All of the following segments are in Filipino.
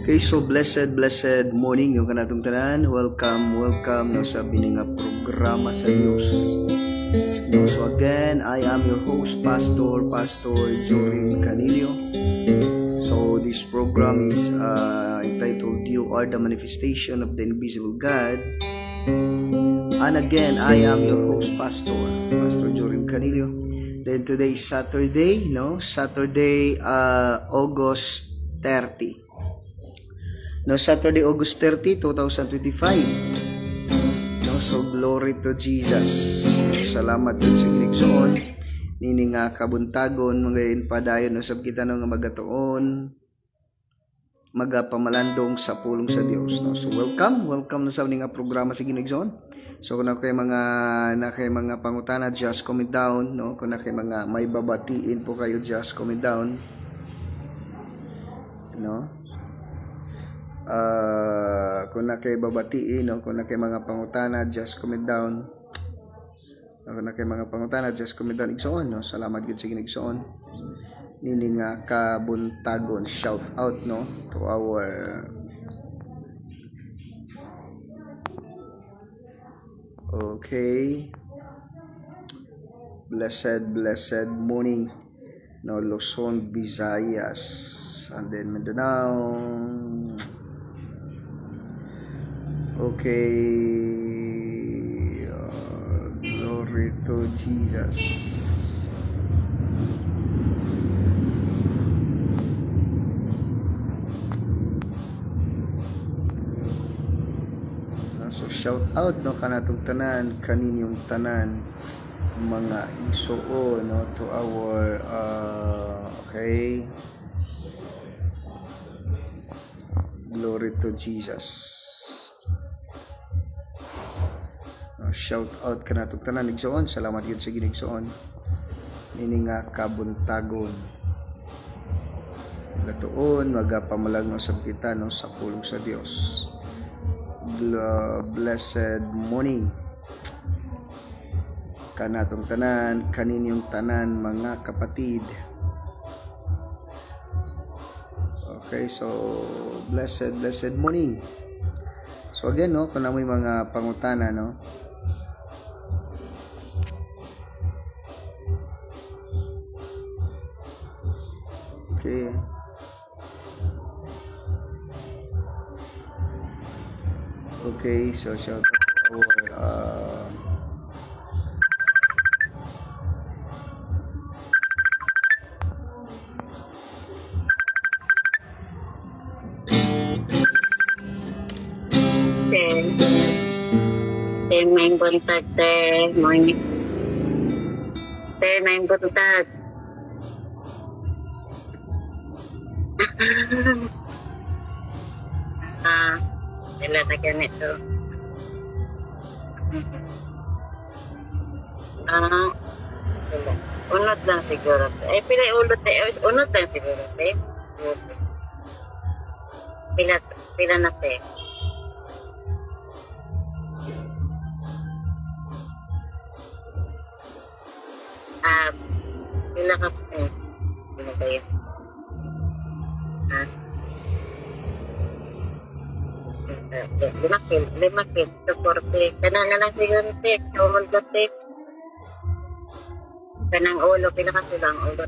Okay, so blessed morning yung kanatong tanan. Welcome no sa bininga programa sa Dios. No, so again, I am your host, Pastor Jorin Canilio. So this program is entitled "You Are the Manifestation of the Invisible God." And again, I am your host, Pastor Jorin Canilio. Then today is Saturday, August 30. Saturday, August 30, 2025. So glory to Jesus. Salamat sa Ginigsoon. Nini nga kabuntagon, magayon padayon usab kita nga magatuon, magapamalandong sa pulong sa Dios. So welcome na sa nga programa sa Ginigsoon. So kung na kay mga pangutana, just comment down, Kung na kay mga may babatiin po kayo, just comment down. Kung na kay babatiin, kung na kay mga pangutana, just comment down. Kung na kay mga pangutana, just comment down. Igsoon, salamat gid sa Ginigsoon. Nini nga kabuntagon, shout out to our okay, blessed morning, Luzon, Visayas, and then Mindanao. Okay, glory to Jesus. So shout out kanatong tanan, kaninyong tanan mga igsuo to our okay, glory to Jesus. Shout out kanatong tanan igsoon, salamat gyud sa Ginigsoon. Nini nga kabuntagon, gatuon magapamalag sa kita sa pulong sa Dios. Blessed morning kanatong tanan, kaninyong tanan mga kapatid. Okay, so blessed morning. So again, kung na may mga pangutana, okay. Okay, so shout out our May buntag, morning. May buntag. Sila na ganito. Unod lang siguro. Pila ulot unod lang siguro, Pila na, pila ka ano ba yun? Lima kil, suporte. Kana na lang siguro, Umol ba, Kanang ulo, pila ka silang ulo,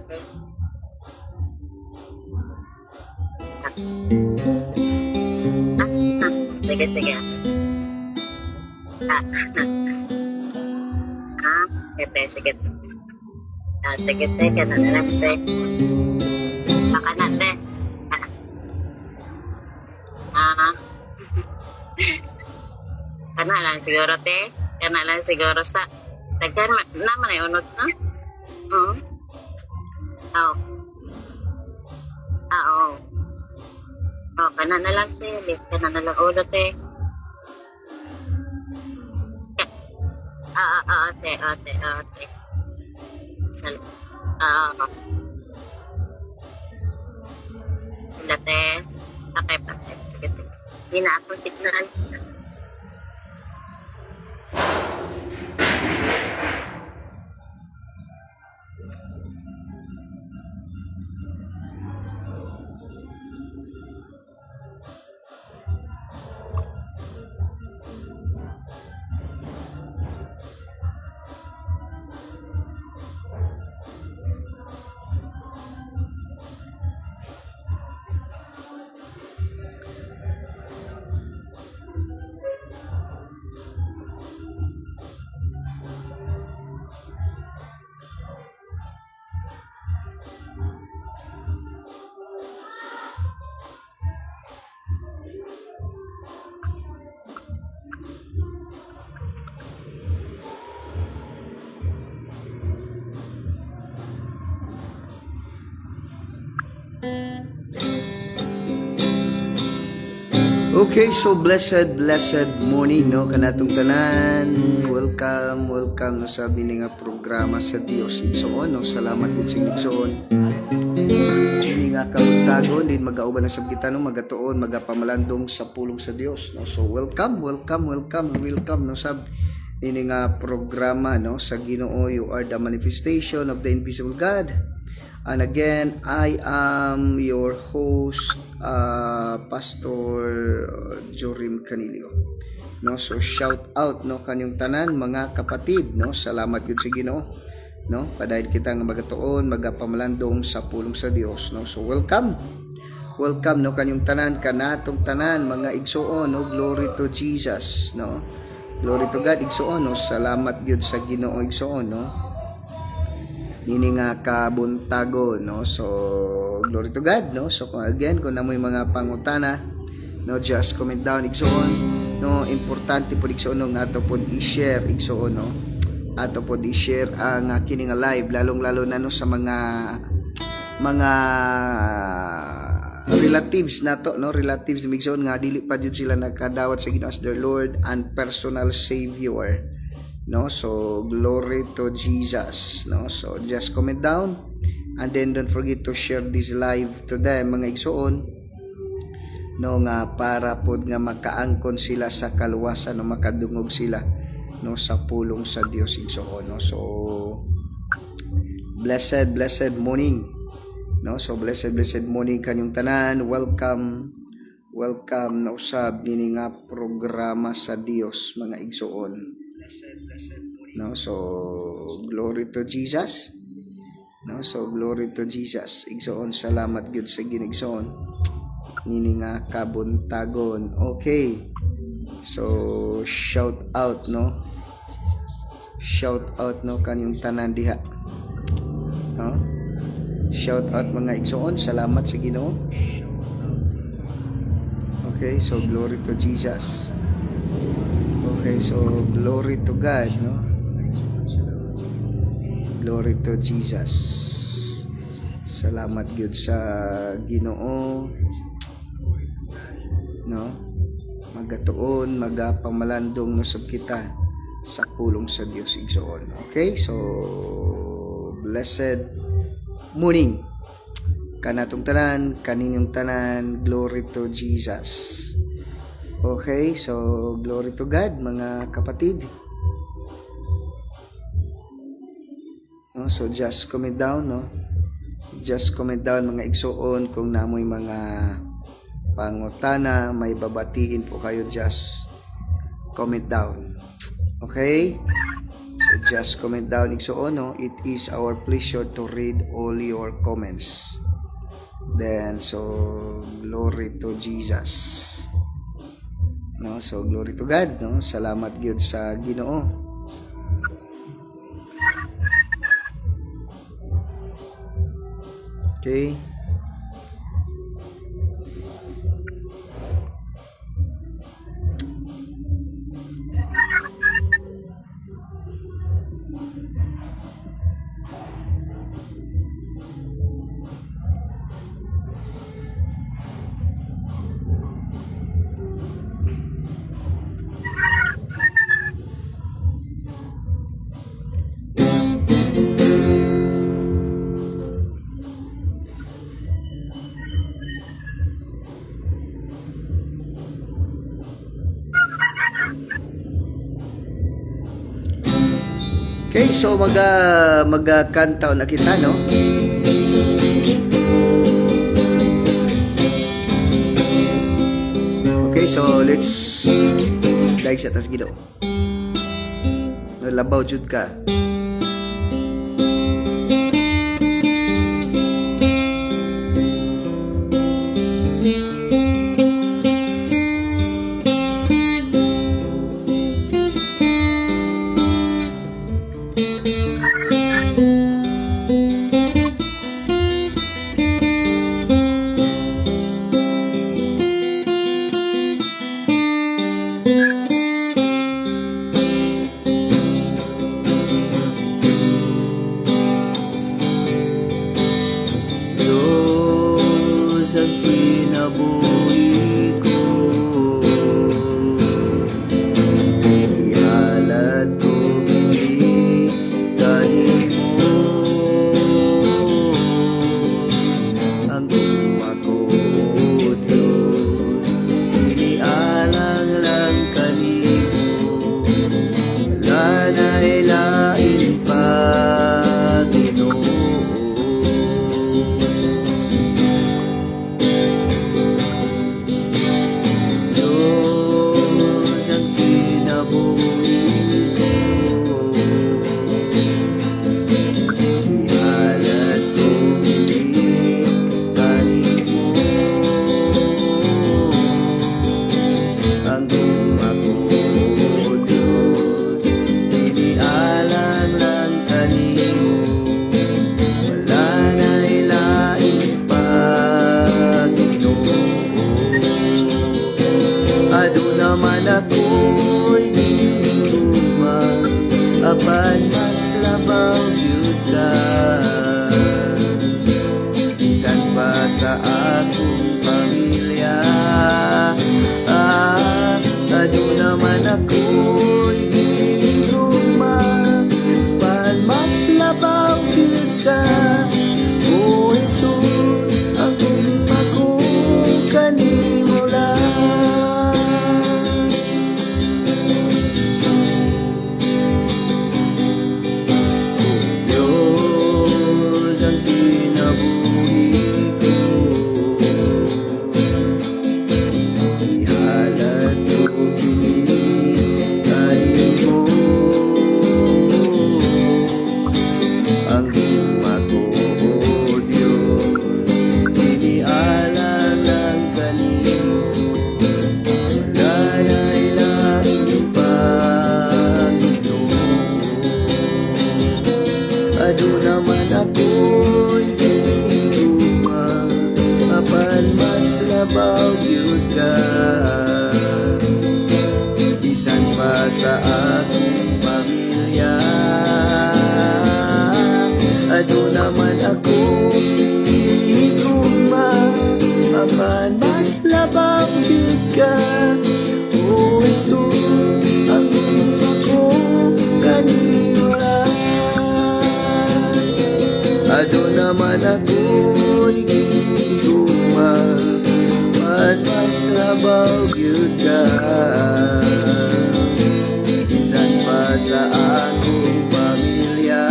Sige. Sige. Sige, kana na lang, Baka na, Kana lang siguro, sa daghan naman ay unod na. Kana na lang, kana na lang ulo, ate. Late. Okay, sige. Hindi na ako signal. Okay, so blessed morning no kanatong tanan. Welcome no sa bini nga programa sa Dios igsoon no. Salamat gid sa igsoon. Ini nga kabuntagon din magauban na sa kita no magatuon magapamalandong sa pulong sa Dios no. So welcome no sa ini nga programa no sa Ginoo. You are the manifestation of the invisible God. And again, I am your host, Pastor Jorim Canilio. No, so shout out no kanyang tanan mga kapatid no. Salamat gid sa Ginoo no. Padayon kita nga magatuon magapamalandong sa pulong sa Dios no. So welcome no kanyang tanan kanatong tanan mga igsoon no. Glory to Jesus no. Glory to God igsoon no. Salamat gid sa Ginoo igsoon no. Nini nga kabuntago no. So glory to God no. So again kung namoy mga pangutana no, just comment down igsoon no. Importante po igsoon no nga ato pod i-share igsoon no. Ato pod i-share ang kini nga live lalong-lalo na no sa mga relatives nato no. Relatives igsoon nga dili pa jud sila nagkadawat sa Ginoo as their Lord and personal Savior no. So glory to Jesus no. So just comment down and then don't forget to share this live to them mga igsoon no nga para pod nga makaangkon sila sa kaluwasan no. Makadungog sila no sa pulong sa Dios igsoon no. So blessed morning no. So blessed morning kanyong tanan. Welcome na usab nini nga programa sa Dios mga igsoon no. So glory to Jesus no. So glory to Jesus igsoon. Salamat gid sa ginigsoon nini nga kabuntagon. Okay, so shout out no kanyang tanan diha no. Shout out mga igsoon. Salamat sa Ginoo. Okay, so glory to Jesus. Okay, so glory to God no. Glory to Jesus. Salamat gyud sa Ginoo no. Magatuon magapamalandong no sab kita sa pulong sa Dios igsoon. Okay, so blessed morning kanatong tanan kaninyong tanan. Glory to Jesus. Okay, so glory to God mga kapatid no. So just comment down no. Just comment down mga igsoon kung namoy mga pangutana may babatiin po kayo. Just comment down. Okay, so just comment down igsoon no. It is our pleasure to read all your comments. Then so glory to Jesus no. So glory to God no. Salamat gyud sa Ginoo. Okay, okay, so magkanta na kita no. Okay, so let's like sa tas Ginoo. Labaw jud ka. sa akong pamilya. Ado naman ako'y giguma, pan mas labaw kita. O Jesus, ako kanimo lang. Diyos ang kinabuhi ko, ihalat ko kanimo ang hima ko, O Diyos, inialam ng kanimo. Wala na'y langit Panginoon. Ado naman ako'y giguma, apan mas labaw yun ka. Bisan pa sa akong pamilya. Ado naman ako'y giguma, apan mas labaw yun ka. O Jesus, ako kanino lang. Ado naman ako'y giguma, apan mas labaw yun ka. Bisan pa sa akong pamilya.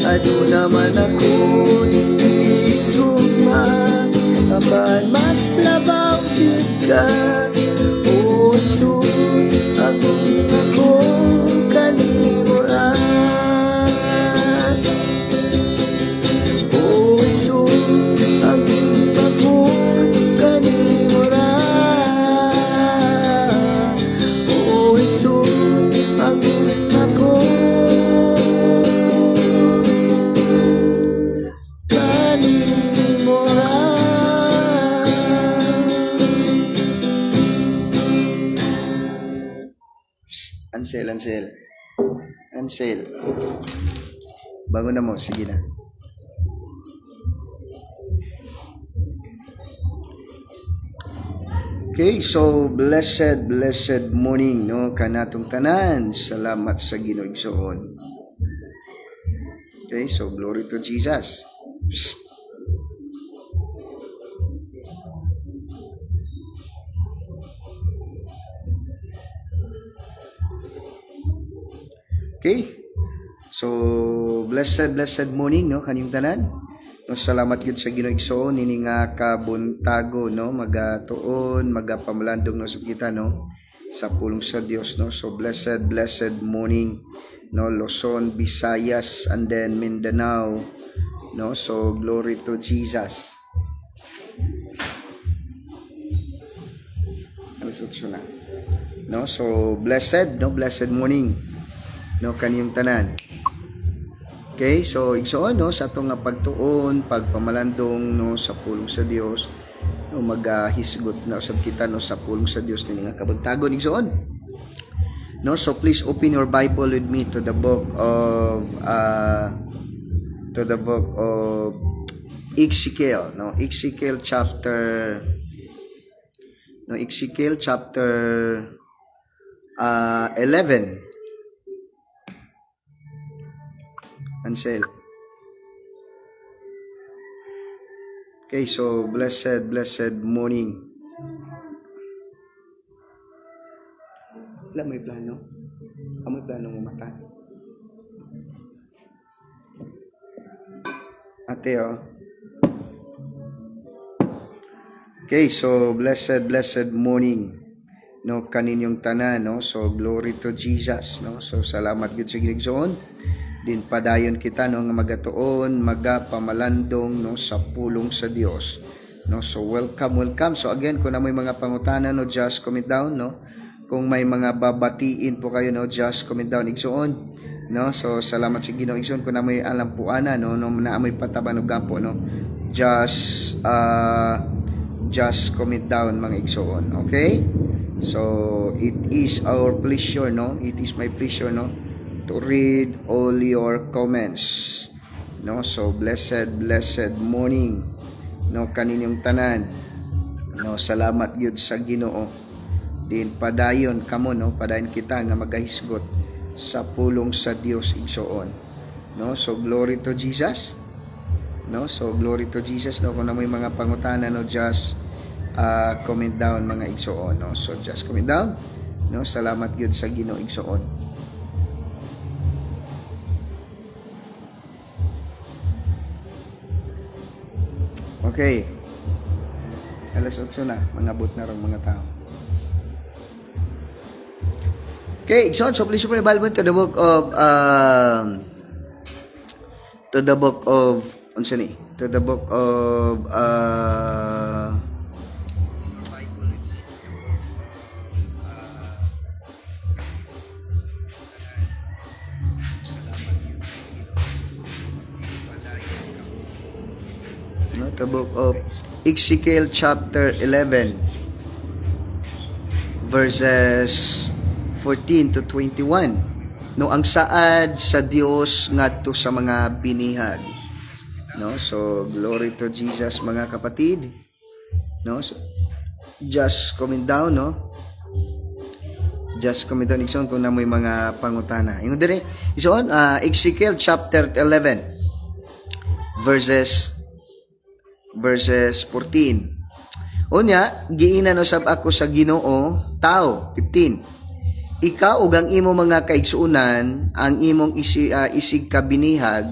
Ado naman ako'y giguma, apan mas labaw yun ka. O Jesus, ako kanimo lang. O Jesus, ako kanimo lang. O Jesus, ako kanimo lang. Ansel. Bago na mo, sige na. Okay, so blessed morning no kanatong tanan. Salamat sa Ginoo igsoon. Okay, so glory to Jesus. Psst. Okay. So blessed morning no kanyang tanan. No, salamat gid sa Ginoo igsoon nini nga kabuntago no magatuon magapamalandong no sa kita no sa pulong sa Dios no. So blessed morning no Luzon, Visayas and then Mindanao no. So glory to Jesus. No, so blessed morning no kaniyong tanan. Okay, so igsoon no sa atong nga pagtuon, pagpamalandong no sa pulong sa Dios, no magahisgot na usab kita no sa pulong sa Dios ni nga kabuntagon igsoon. No, so please open your Bible with me to the book of Ezekiel, no, Ezekiel chapter 11. Ansel. Okay, so blessed morning. Wala may plano? May plano mo mata? Ate, oh. Okay, so blessed morning. No, kaninyong tanan, no? So glory to Jesus, no? So salamat gid sa Ginoo. Din padayon kita no nga magatuon magapamalandong no sa pulong sa Dios no. So welcome. So again, kung may mga pangutana no, just comment down no. Kung may mga babatiin po kayo no, just comment down igsoon no. So salamat sa Ginoo igsoon. Kung may alam po ana no na may pataban og gampo no, just comment down mga igsoon. Okay, so it is our pleasure no, it is my pleasure no to read all your comments No, so blessed morning no kaninyong tanan. No, salamat gyud sa Ginoo. Din padayon kamo no, padayon kita nga magahisgot sa pulong sa Dios igsoon. No, so glory to Jesus. No, so glory to Jesus. No, kung na may mga pangutana no, just comment down mga igsoon. No, so just comment down. No, salamat gyud sa Ginoo igsoon. Okay. Alas 8 na, mangabot na rin mga tao. Okay, so please open the Bible to the book of the book of Ezekiel chapter 11 verses 14 to 21. No, ang saad sa Dios ngadto sa mga binihag. No, so glory to Jesus mga kapatid. No, so, just comment down, no. Just comment down ison kung na may mga pangutana. Yung dire, ison Ezekiel chapter 11 verses 14. Unya, giinan usab ako sa Ginoo, tao, 15. Ikaw ug ang imo mga kaigsuonan, ang imong isig kabinihag,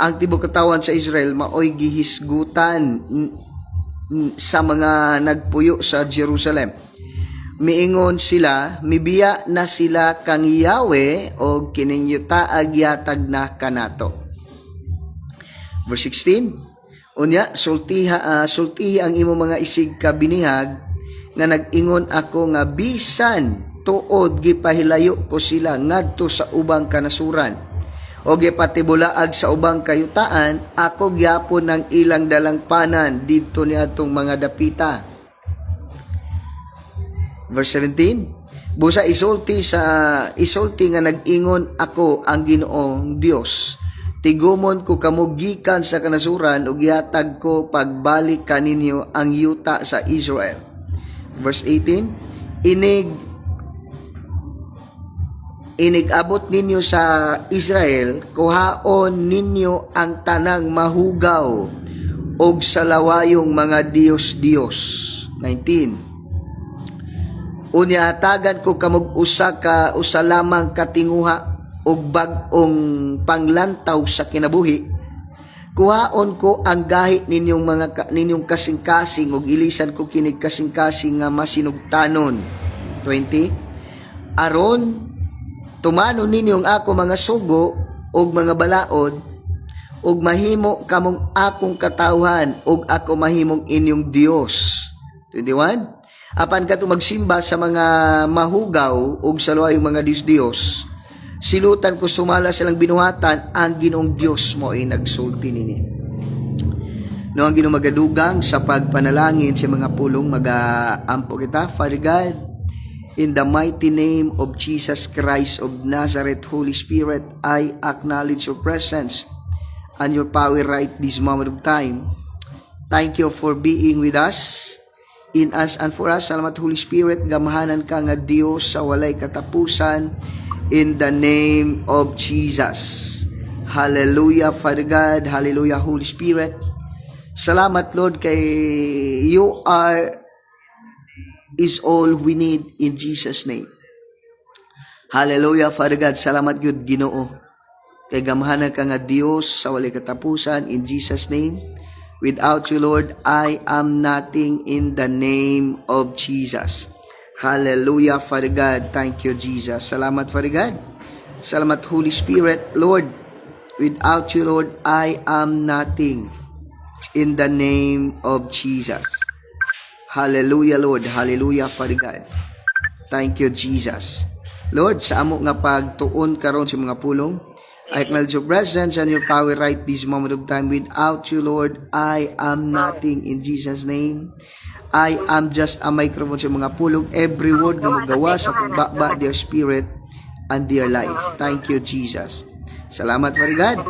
ang tibuok katawan sa Israel maoy gihisgutan sa mga nagpuyo sa Jerusalem. Miingon sila, mibiya na sila kang Yahweh o kining yutaag yatag na kanato. Verse 16. Unya, sulti ang imo mga isig kabinihag nga nag-ingon ako nga bisan tuod gipahilayo ko sila ngadto sa ubang kanasuran o gipatibulaag sa ubang kayutaan, ako gyapon ng ilang dalangpanan didto niadtong mga dapita. Verse 17. Busa isulti nga nag-ingon ako ang Ginoong Dios. Tigumon ko kamo gikan sa kanasuran ug gihatag ko pagbalik kaninyo ang yuta sa Israel. Verse 18. Inigabot ninyo sa Israel, kuhaon ninyo ang tanang mahugaw og sa lawayong mga Diyos. 19. Unya hatagan ko kamog usa lamang katinguha og bag-ong panglantaw sa kinabuhi. Kuhaon ko ang gahi ninyong kasing-kasing ug ilisan ko kinig kasing-kasing nga masinugtanon. 20. Aron tumanon ninyong ako mga sugo ug mga balaod ug mahimo kamong akong katawhan ug ako mahimong inyong Dios. 21. Apan kadto magsimba sa mga mahugaw ug sa luwayong mga Diyos, silutan ko sumala silang binuhatan, ang Ginoong Dios mo ay nagsulti nini. No, ang Ginoo magadugang sa pagpanalangin sa mga pulong mag-aampo kita. Father God, in the mighty name of Jesus Christ of Nazareth, Holy Spirit, I acknowledge your presence and your power right this moment of time. Thank you for being with us, in us and for us. Salamat Holy Spirit, gamahanan ka nga Dios sa walay katapusan. In the name of Jesus. Hallelujah, Father God. Hallelujah, Holy Spirit. Salamat, Lord, kay you is all we need in Jesus' name. Hallelujah, Father God. Salamat, Gud, Ginoo. Kay gamahanan ka nga Dios sa walay katapusan. In Jesus' name. Without you, Lord, I am nothing in the name of Jesus. Hallelujah, Father God. Thank you, Jesus. Salamat, Father God. Salamat, Holy Spirit. Lord, without you, Lord, I am nothing. In the name of Jesus. Hallelujah, Lord. Hallelujah, Father God. Thank you, Jesus. Lord, sa amo nga pagtuon karon sa mga pulong, I acknowledge your presence and your power right this moment of time. Without you, Lord, I am nothing. In Jesus' name. I am just a microphone sa mga pulong. Every word na magawa sa pagbaba, their spirit and their life. Thank you, Jesus. Salamat, Father God.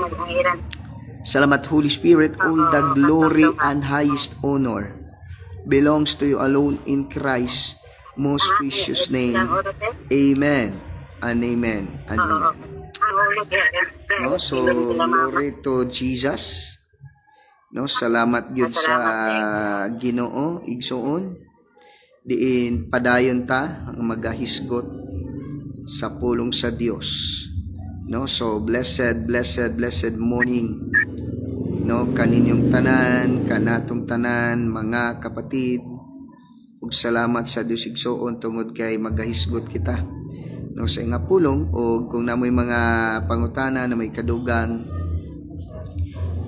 Salamat, Holy Spirit. All the glory and highest honor belongs to you alone in Christ most precious name. Amen and amen and amen. No, so glory to Jesus. No, salamat gyud sa Ginoo igsoon. Diin padayon ta ang magahisgot sa pulong sa Dios. No, so blessed morning. No, kaninyong tanan, kanatong tanan, mga kapatid. Ug salamat sa Dios igsoon tungod kay magahisgot kita. No, sa nga pulong o kung namoy mga pangutana na may kadugang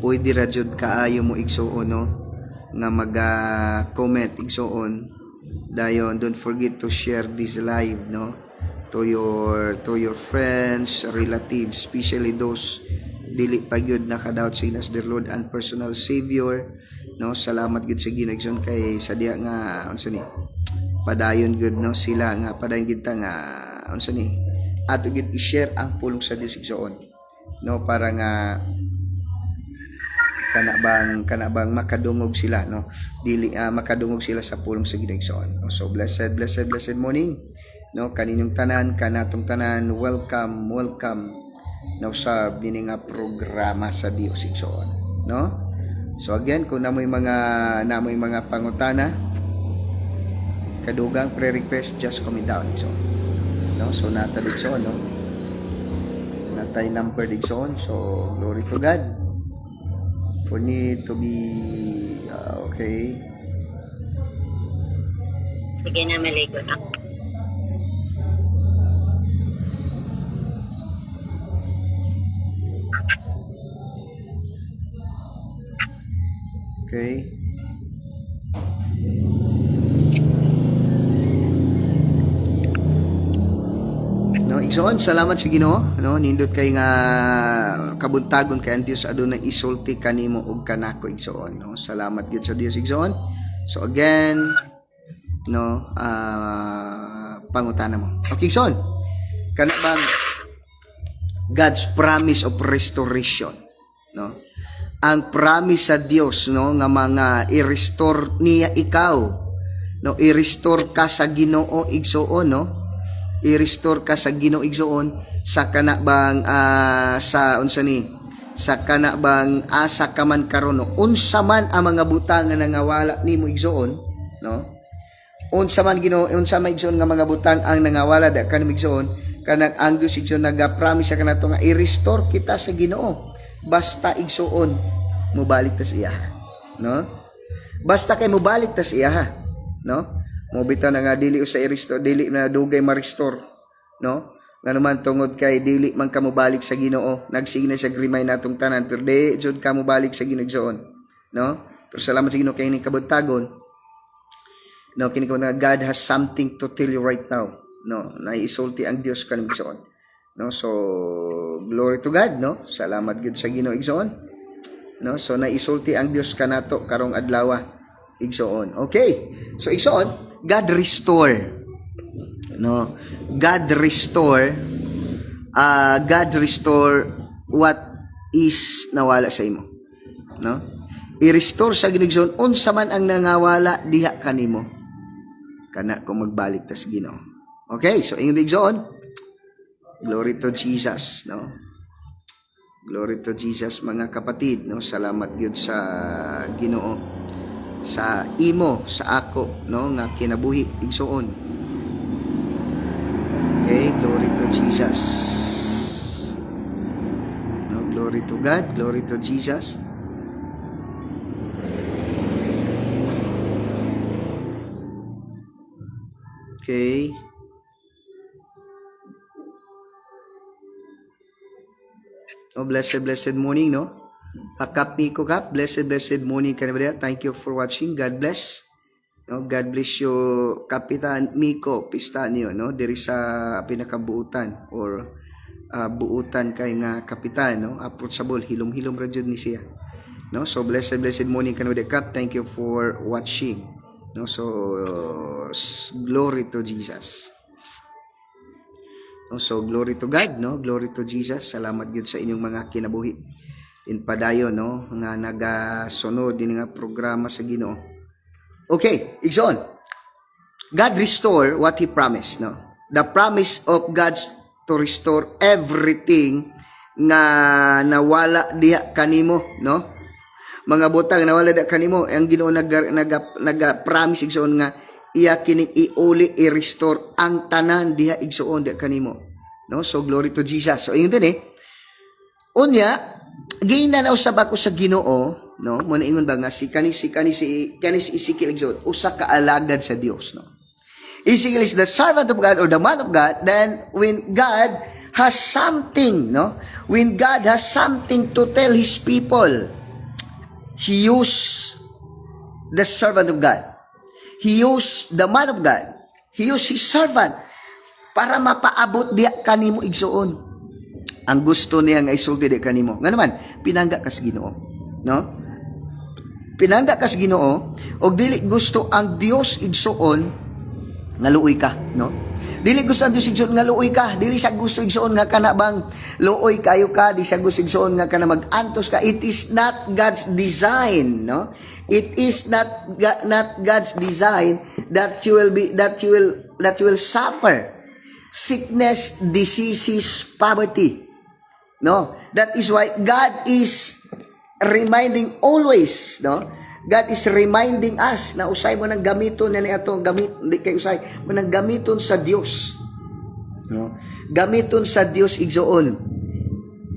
pwede ra jud kaayo mo igsoon no nga mag-comment igsoon dayon. Don't forget to share this live no to your friends, relatives, especially those dili pa gyud nakadawat sa Inas their Lord and personal Savior. No, salamat gyud sa Ginoo igsoon kay sadya nga unsa ni padayon gyud no sila nga padayon gyud ta nga unsa ni ato gyud i-share ang pulong sa Dios igsoon no para nga kana bang makadungog sila no dili makadungog sila sa pulong sa Ginoo igsoon. So blessed morning no kaninyong tanan, kanatong tanan, welcome no sa bini nga programa sa Dios igsoon no. So again, kung namoy mga pangutana kadugang pre-request, just comment down igsoon no. So nata igsoon no natay number igsoon. So glory to God for me to be okay. Sige na, maligo na. Okay. No, igsoon, salamat sa Ginoo, no, nindot kay nga kabuntagon kay ang Dios adunay isulti kanimo ug kanako igsoon, no. Salamat gyud sa Dios igsoon. So again, no, pangutana mo. Okay, igsoon. Kana bang God's promise of restoration, no? Ang promise sa Dios no nga mga i-restore niya ikaw, no, i-restore ka sa Ginoo igsoon no. I-restore ka sa Ginoo igsoon sa kana bang sa unsa ni sa kana bang asa ka man karon no. Unsa man ang mga butang nga nangawala nimo igsoon no. Unsa man igsoon nga mga butang ang nangawala da kanimo igsoon kanang ang Dios igsoon naga-promise sa kanato nga i-restore kita sa Ginoo. Basta igsuon mobalik ta sa iya no, basta kay mobalik ta sa iya no, mo bitaw na nga dili usa i-restore, dili na dugay ma-restore no, nga naman tungod kay dili man ka mobalik sa Ginoo. Nagsige na siya grimay natong tanan pero di jud ka mobalik sa Ginoo no. Pero salamat sa Ginoo kay ni kabuntagon no, kini ko na God has something to tell you right now no, na isulti ang Dios kanimo igsoon no. So glory to God no, salamat gid sa Ginoo igsoon no. So naisulti ang Dios kanato karong adlaw igsoon. Okay, so igsoon, God restore no, God restore what is nawala sa imo no. I-restore sa Ginoo igsoon unsa man ang nangawala diha kanimo kana kung magbalik ta sa Ginoo. Okay, so ingon igsoon, glory to Jesus no. Glory to Jesus mga kapatid no. Salamat gyud sa Ginoo sa imo sa ako no nga kinabuhi igsoon. Okay, glory to Jesus no. Glory to God, glory to Jesus. Okay. Oh, blessed morning, no? Kap Nico Kap, blessed morning kanibaya. Thank you for watching. God bless. No, God bless you, Kapitan Miko Pistanio, no? Diri sa pinakabuutan or buutan kay nga kapitan, no? Approachable, hilom-hilom ra jud ni siya. No? So blessed morning kanibaya Kap. Thank you for watching. No? So glory to Jesus. No, so glory to God, no? Glory to Jesus. Salamat gyud sa inyong mga kinabuhi. in padayon, no, nga nagasunod din nga programa sa Ginoo. Okay, igsoon. God restore what He promised, no? The promise of God to restore everything nga nawala diha kanimo, no? Mga butang nawala diha kanimo, ang Ginoo nag-promise igsoon nga iya kining iuli i-restore ang tanan diha igsoon diha kanimo, no? So glory to Jesus. So ingon din unya ginanaw sa bako sa Ginoo, no? Mo ingon ba nga si Ezekiel igsoon usa ka alagad sa Dios, no? Ezekiel is the servant of God or the man of God. Then when God has something, no? When God has something to tell His people, He used the servant of God. He used the man of God. He used His servant para mapaabot diya kanimo igsoon. Ang gusto niya nga isulti diya kanimo. Nga naman, pinangga ka sa Ginoo, no? Pinangga ka sa Ginoo og dili gusto ang Dios igsoon nga luoy ka, no? Dili gusto ang Dios igsoon nga luoy ka. Dili siya gusto igsoon nga kana bang luoy kayo ka. Di siya gusto igsoon nga kana mag-antos ka. It is not God's design, no? It is not God's design that you will suffer sickness, diseases, poverty. No? That is why God is reminding always, no? God is reminding us na usay mo nang gamiton na niya hindi kay usay mo nang gamiton sa Dios, no? Gamiton sa Dios igsoon,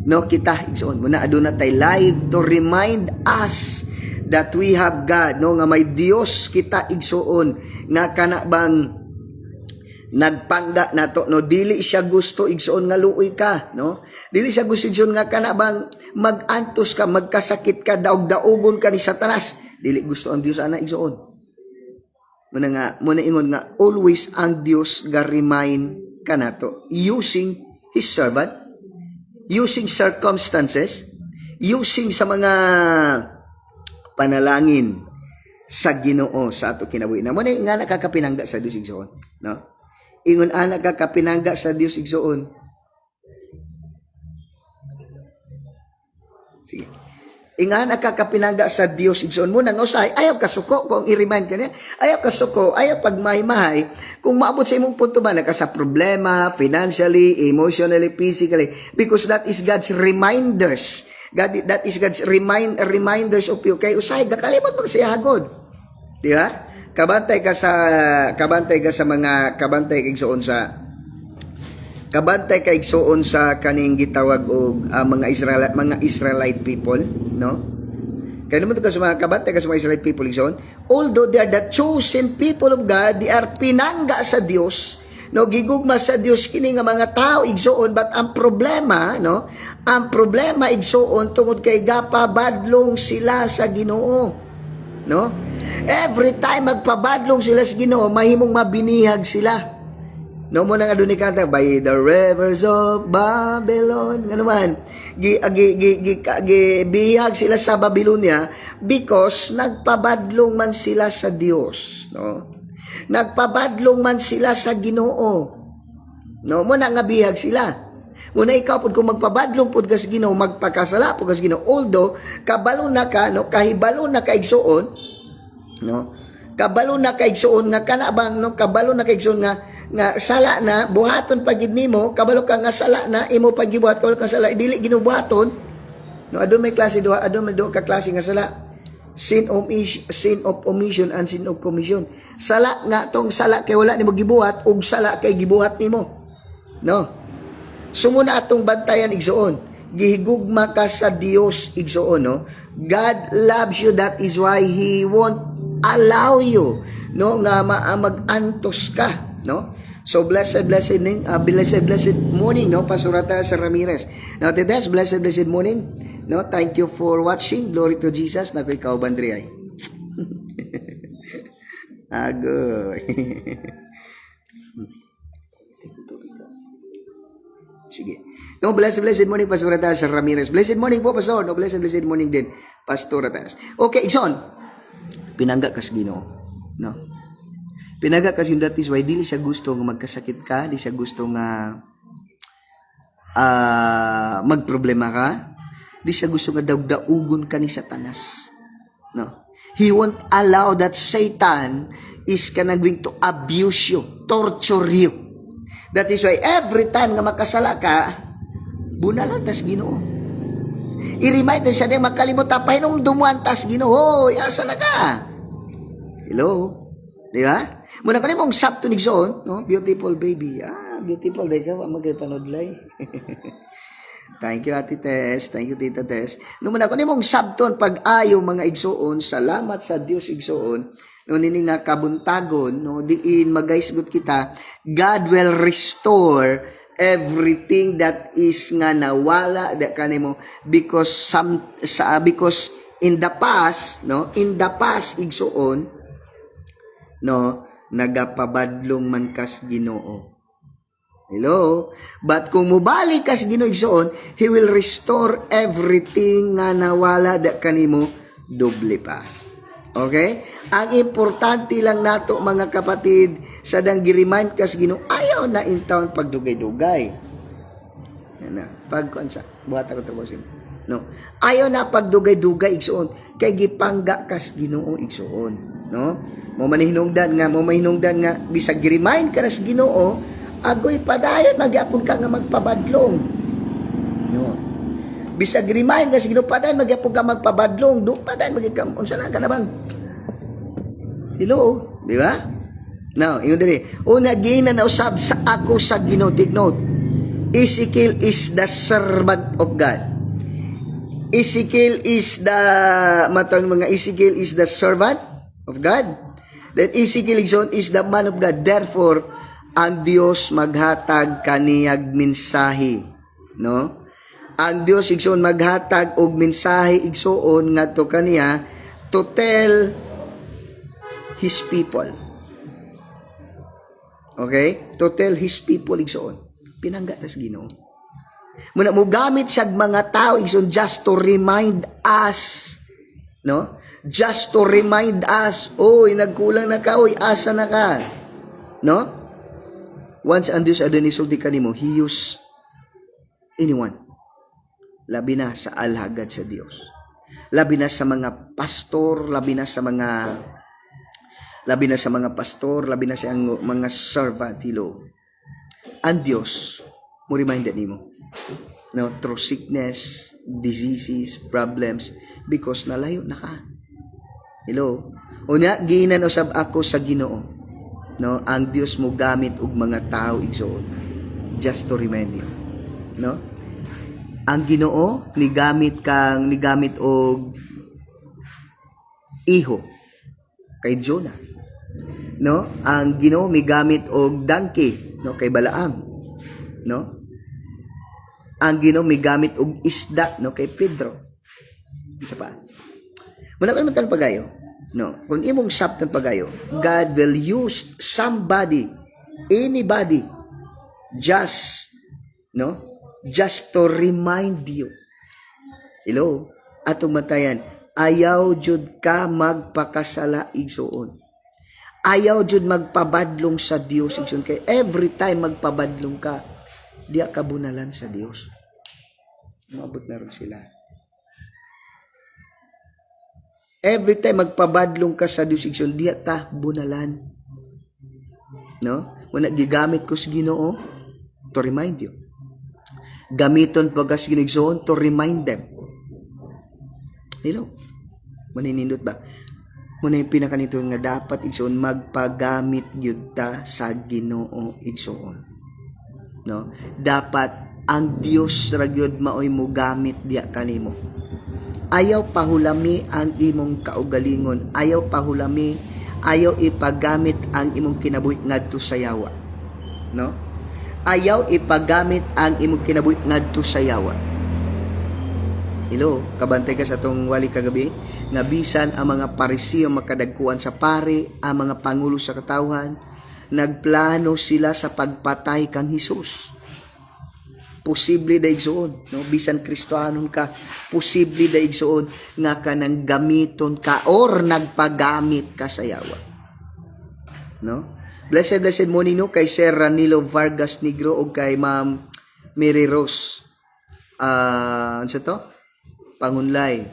no? Kita igsoon mo na aduna tay live to remind us that we have God, no? Nga may Dios kita igsoon nga kana bang nagpangga nato, no? Dili siya gusto igsoon nga luoy ka, no? Dili siya gusto igsoon nga kana bang magantos ka, magkasakit ka, daog-daogon ka ni Satanas. Dili gusto ang Dios ana igsoon. Muna ingon nga always ang Dios ga remind kanato using His servant, using circumstances, using sa mga panalangin sa Ginoo sa ato kinabuhi. Na muna nga nakakapinangga sa Dios igsoon, no? Ingon ana kakapinangga sa Dios igsoon. Sige. Ingan nakakapinangga sa Dios igsoon mo nang usahay ayaw kasuko kung i-remind ka niya, ayaw kasuko, ayaw pagmahimahay kung maabot sa imong punto ba naka sa problema financially, emotionally, physically, because that is God's reminders. That is God's reminders of you. Kay usahay gakalimot magsiyahagod, di ba? Kabantay ka sa mga kabantay kay igsoon sa kaning gitawag og mga Israelite people, no? Kaya naman ka sa mga kabantay ka sa mga Israelite people igsoon, although they are the chosen people of God, they are pinangga sa Dios, no? Gigugma sa Dios kini nga mga tao igsoon, but ang problema, no? Ang problema igsoon tungod kay gapabadlong sila sa Ginoo, no? Every time magpabadlong sila sa Ginoo, mahimong mabinihag sila. No mo nang aduni kanta by the rivers of Babylon. Nga naman, bihag sila sa Babylonia because nagpabadlong man sila sa Dios, no? Nagpabadlong man sila sa Ginoo. No mo na nga bihag sila. Muna ikaw pud kung magpabadlong pud ka sa Ginoo, magpakasala pud ka sa Ginoo, although kabalo na ka, no, kahibalo na ka igsuon, no? Kabalo na ka igsuon nga kana bang, no, kabalo na ka igsuon nga sala na buhaton pagid nimo, kabalo ka nga sala na imo pagibuhat, kabalo ka sala dili ginubuhaton, no? Adun may klase duha, adun may duha ka klase nga sala, sin of omission and sin of commission. Sala nga tong sala kay wala nimo gibuhat, ug sala kay gibuhat nimo, no? Sumuna atong bantayan igsuon, gihigugma ka sa Dios igsuon, no? God loves you, that is why He won't allow you, no, nga mag-antos ka, no? So blessed morning, no, Pastor Ataas Ramirez. Now today, blessed morning, no. Thank you for watching. Glory to Jesus. Nakoy kaubandri ay. Agoy. Sige. No, blessed morning, Pastor Ataas Ramirez. Blessed morning po, Pastor. No, blessed morning din, Pastor Ataas. Okay, Ikson. Pinangga ka sa Ginoo, no? Pinangga ka sa Ginoo, that is why dili siya gusto nga magkasakit ka, di siya gusto nga magproblema ka, Di siya gusto nga daug-daugon ka ni Satanas. No? He won't allow that Satan is going to abuse you, torture you. That is why every time nga makasala ka, bunalan tas Ginoo. I-remind na siya na makalimot tapay nung dumuan tas Ginoo. Hoy, asa na ka? Hello? Di ba? Muna ko na mong sabto ni Zon, no? Beautiful baby. Beautiful day ka. Magpanodlay. Thank you, Ate Tess. Thank you, Tita Tess. Nung muna ko na mong sabton pag-ayo mga igsoon, salamat sa Dios igsoon, no, nini nga kabuntagon, no, diin magaysgot kita, God will restore everything that is nga nawala that kanimo because in the past igsoon, no, nagapabadlong man kas Ginoo. Hello? But kung mubalik kas Ginoo igsoon, He will restore everything nga nawala that kanimo doble pa. Okay? Ang importante lang nato mga kapatid, sa dang gi-remind kas Ginoo, ayaw na in town pagdugay-dugay. Pagkuansa, buhat ako tapusin. No. Ayaw na pagdugay-dugay igsoon, kay gipangga kas Ginoo igsoon, no? Mo mahinungdan nga bisag gi-remind ka sa Ginoo, agoy padayon magyapon ka nga magpabadlong. No. Bisag remind nga sa Ginoo padayon magyapon ka magpabadlong, do padayon magikam unsa na ka na bang? Hello, di ba? Now, ingon diri. Una gina na usab sa ako sa Ginoo, take note. Ezekiel is the servant of God. Ezekiel is the servant of God. That Ezekiel is the man of God. Therefore, ang Dios maghatag kaniyag mensahe, no? Ang Dios igsoon maghatag og mensahe igsoon ngadto kaniya to tell His people. Okay? To tell His people igsoon. Pinangga tas Ginoo. Muna mo gamit siyag mga tao igsoon just to remind us, no? Just to remind us, oy, nagkulang na ka, oy, asa na ka. No? Once ang Diyos adonisulti kanimo, He use anyone. Labi na sa alhagad sa Diyos. Labi na sa mga pastor, labi na sa mga pastor, labi na sa mga servant, hilo. Ang Diyos, mo remind nimo. No, through sickness, diseases, problems, because nalayo na ka. Hello? Una, ginan usab ako sa Ginoo. No, ang Dios mo gamit og mga tao igsoon. Just to remind you. No? Ang Ginoo ni gamit og iho kay Jonah. No? Ang Ginoo migamit og donkey, no, kay Balaam. No? Ang Ginoo migamit og isda, no, kay Pedro. Isa pa. Muna ko naman pagayo. No, kung imong sabtan pagayo, God will use somebody, anybody, just to remind you. Hello? Atong matayan, ayaw jud ka magpakasala igsoon. Ayaw jud magpabadlong sa Dios igsoon, kay every time magpabadlong ka, diya ka bunalan sa Dios. Maabot na rin sila. Every time magpabadlong ka sa Dios igsoon, diya ta bunalan. No? Wala gigamit ko sa Ginoo to remind you. Gamiton pagkas Ginoo to remind them. Hello? Maninindot ba? Muna yung pinakanito nga dapat igsoon magpagamit gyud ta sa Ginoo igsoon. No? Dapat ang Dios ra gyud maoy mo gamit diya kanimo. Ayaw pahulami ang imong kaugalingon. Ayaw pahulami, ayaw ipagamit ang imong kinabuhi ngadto sa yawa. No? Ayaw ipagamit ang imong kinabuhi ngadto sa yawa. Hello, kabantay ka sa tong wali kagabi nga bisan ang mga Parisiyo makadagkuan sa pare, ang mga pangulo sa katawhan, nagplano sila sa pagpatay kang Hesus. Posible daigsoon, no, bisan Kristohanon ka, posible daigsoon nga kanang gamiton ka or nagpagamit ka sa yawa. No? Blessed morning no kay Sir Ranilo Vargas Negro o kay Ma'am Mary Rose. Ano to? pangunlay.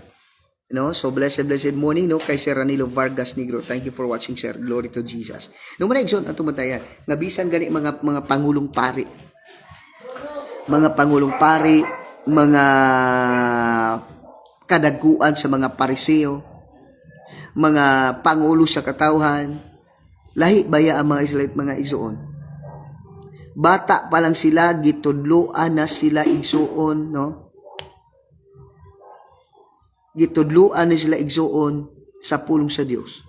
So blessed morning kay Sir Ranilo Vargas Negro. Thank you for watching, sir. Glory to Jesus. No man igsoon ang tumatayan. Nga bisan gani mga pangulong pari. Mga pangulong pari, mga kadagkuan sa mga pariseo, mga pangulo sa katawhan, lahi baya ang mga Israelite mga igsoon. Bata pa lang sila, gitudluan na sila igsoon, gitudluan na sila igsoon sa pulong sa Dios.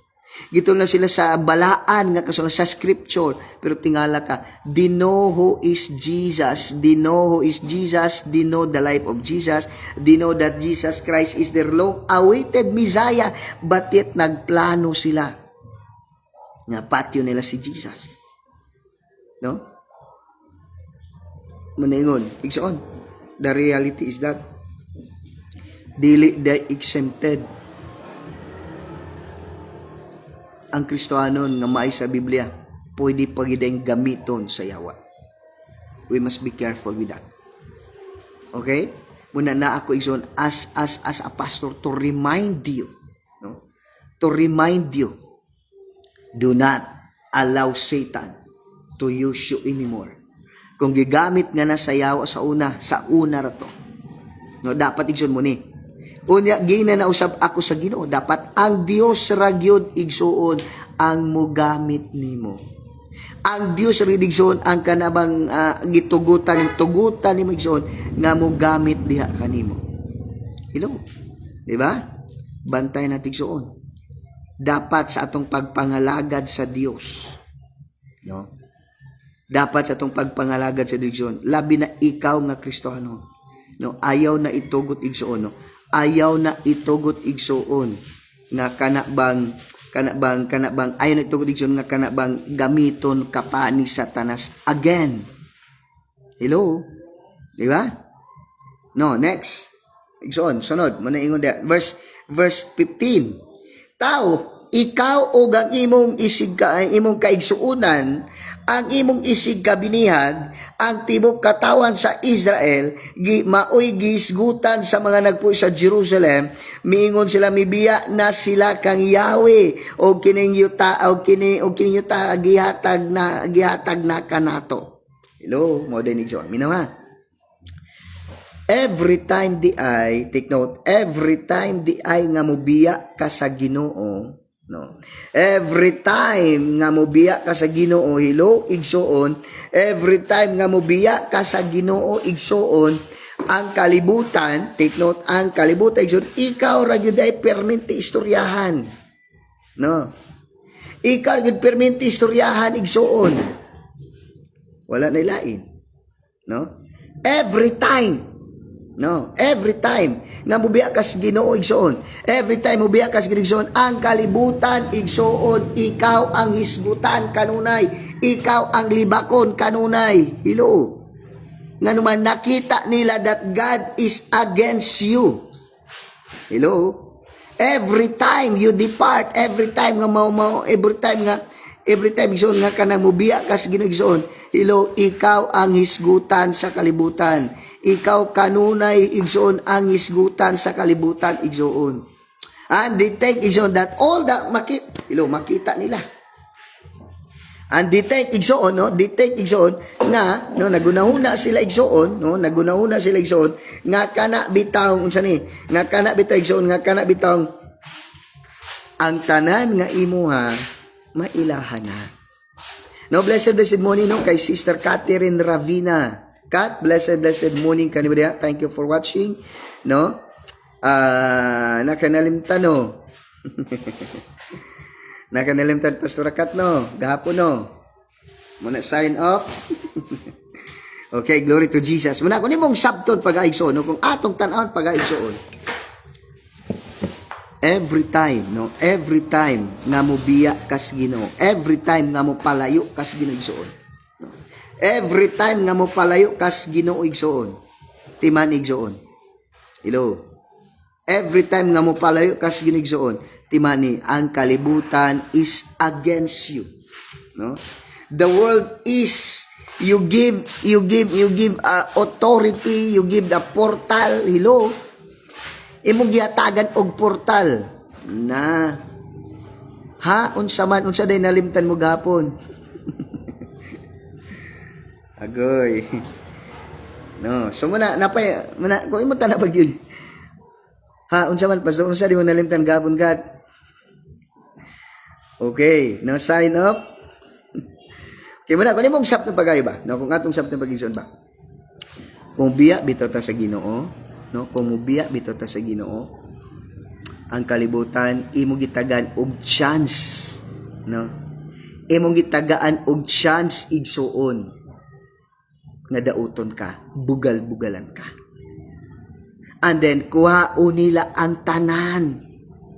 Gitudluan na sila sa balaan nga kasulatan sa scripture, pero tingala ka, they know who is Jesus, they know who is Jesus, they know the life of Jesus, they know that Jesus Christ is their long-awaited Messiah, but yet nagplano sila nga patyo nila si Jesus. Maningon, igsoon, the reality is that dili they exempted ang Kristohanon nga maay sa Biblia, pwede pagideng gamiton sa yawa. We must be careful with that. Okay? Muna na ako igsoon as a pastor to remind you, to remind you, do not allow Satan to use you anymore. Kung gigamit nga na sa yawa sa una ra to. Dapat igsoon mo ni. Unya gina na usab ako sa Ginoo, dapat ang Dios ra gyud igsuon ang mogamit nimo. Ang Dios ra igsuon ang kanabang gitugutan nimo igsuon nga mogamit diha kanimo. Hello. Di ba? Bantay natin igsuon. Dapat sa atong pagpangalagad sa Dios. Dapat sa atong pagpangalagad sa Dios, labi na ikaw nga Kristohano. Ayaw na itugot igsuon, ayaw na itugot igsuon nga kanabang ayaw na itugot igsuon nga kanabang gamiton ka pa ni Satanas again. Hello? Di ba? Next. Igsuon, sunod, muna ingon dia. Verse 15. Tao, ikaw o ang imong imong kaigsuunan, ang imong isig kabinihag, ang tibok katawan sa Israel, maoy gisgutan sa mga nagpuy sa Jerusalem, miingon sila mibiya na sila kang Yahweh, o kining yuta gihatag na kanato. Hello, mo dinig so. Minawa. Every time take note, every time nga mobiya ka sa Ginoo, every time nga mobiya ka sa Ginoo, hello, igsoon, every time nga mobiya ka sa Ginoo, igsoon, ang kalibutan, take note, ang kalibutan, igsoon, ikaw ra gyud ay permente istoryahan. Ikaw ra gyud permente istoryahan, igsoon. Wala na ilain. Every time nga mobiya ka sa Ginoo igsoon. Every time mobiya ka sa Ginoo igsoon, ang kalibutan igsoon, ikaw ang hisgutan kanunay, ikaw ang libakon kanunay. Hello. Nga naman nakita nila that God is against you. Hello. Every time you depart, every time igsoon nga kanang mobiya ka sa Ginoo igsoon, hello, ikaw ang hisgutan sa kalibutan. Ikaw kanunay igsoon ang hisgutan sa kalibutan igsoon. And they think igsoon that all that makita nila. And they think igsoon, nga nagunahuna sila igsoon, nga kana bitaw unsa ni? Nga kana bitaw ang tanan nga imuha mailahan na. Blessed morning kay Sister Catherine Ravina. Kat, blessed morning kanibaya. Thank you for watching. Nakanalimtan nakanalimtan Pastor Kat gahapon muna sign off. Okay, glory to Jesus. Muna ko nimong sabton pag-aigsoon kung atong tan-awon pag-aigsoon. Every time nga mobiya kas Ginoo, every time nga mo palayo kas Ginoo igsoon. Every time nga mo palayo kas Ginoo igsoon, timan igsoon. Hello. Every time nga mo palayo kas Ginoo igsoon, timani ang kalibutan is against you. The world is you give authority, you give the portal. Hello. imong gihatagan og portal na ha unsa day nalimtan mo gapon. Agoy. No, so muna kung imo tanang pag yun. Ha unsa man pastor unsa di mo nalimtan gapon kat. Okay, now sign up. Okay muna, kung imong sap ng pagay ba? No, kung atong sap ng pag-igsoon ba? Kung biya bitaw ta sa Ginoo, no? Kung biya bitaw ta sa Ginoo, ang kalibutan imong gitagan og chance, no? Imong gitagaan og chance igsuon nga dauton ka, bugal-bugalan ka. And then kuhaon nila ang tanan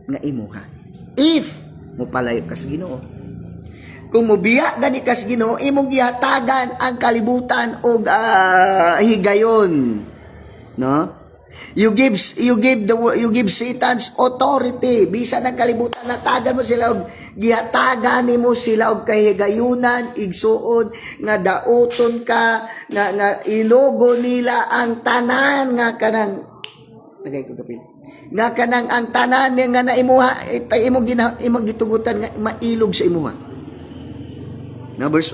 nga imuha. If mo palayo ka sa Ginoo. Kung mobiya gani ka sa Ginoo, imong gihatagan ang kalibutan og higayon. No? You give Satan's authority. Bisan ang kalibutan natagan mo sila og gihatagan nimo sila og kahigayunan igsuon nga dauton ka nga ilogo nila ang tanan nga kanang tagay ko kapit nga kanang ang tanan nga naimuha imong gitugutan nga mailog sa imuha. Na verse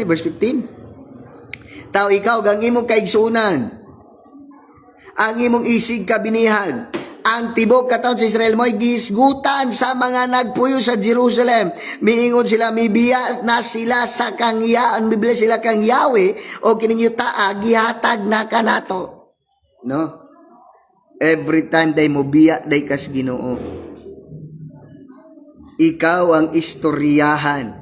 verse 15. Tao ikaw gang imong kaigsuonan, ang imong isig kabinihag, ang tibok kataon sa Israel mo'y gisgutan sa mga nagpuyo sa Jerusalem. Miingon sila, mibiya na sila sa mibila sila kang Yahweh o kininyo gihatag na kanato. No? Every time day mo biya, day kas Ginoo. Ikaw ang istoryahan.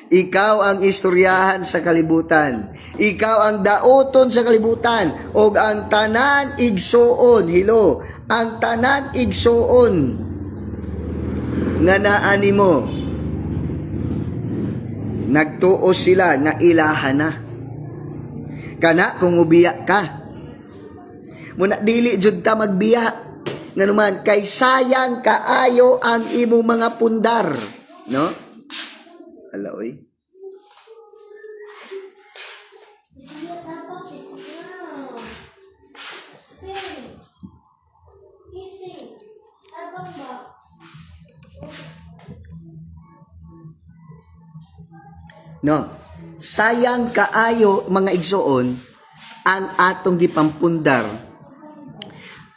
Ikaw ang istoryahan sa kalibutan. Ikaw ang daoton sa kalibutan. O ang tanan igsuon. Hilo. Ang tanan igsuon. Nga naani mo. Nagtuo sila nga ilahan na. Kana kung ubiya ka. Muna dili jud ta magbiya. Nga naman, kay sayang kaayo ang imong mga pundar. No? Ala, oy. No. Sayang kaayo mga igsoon ang atong gipampundar.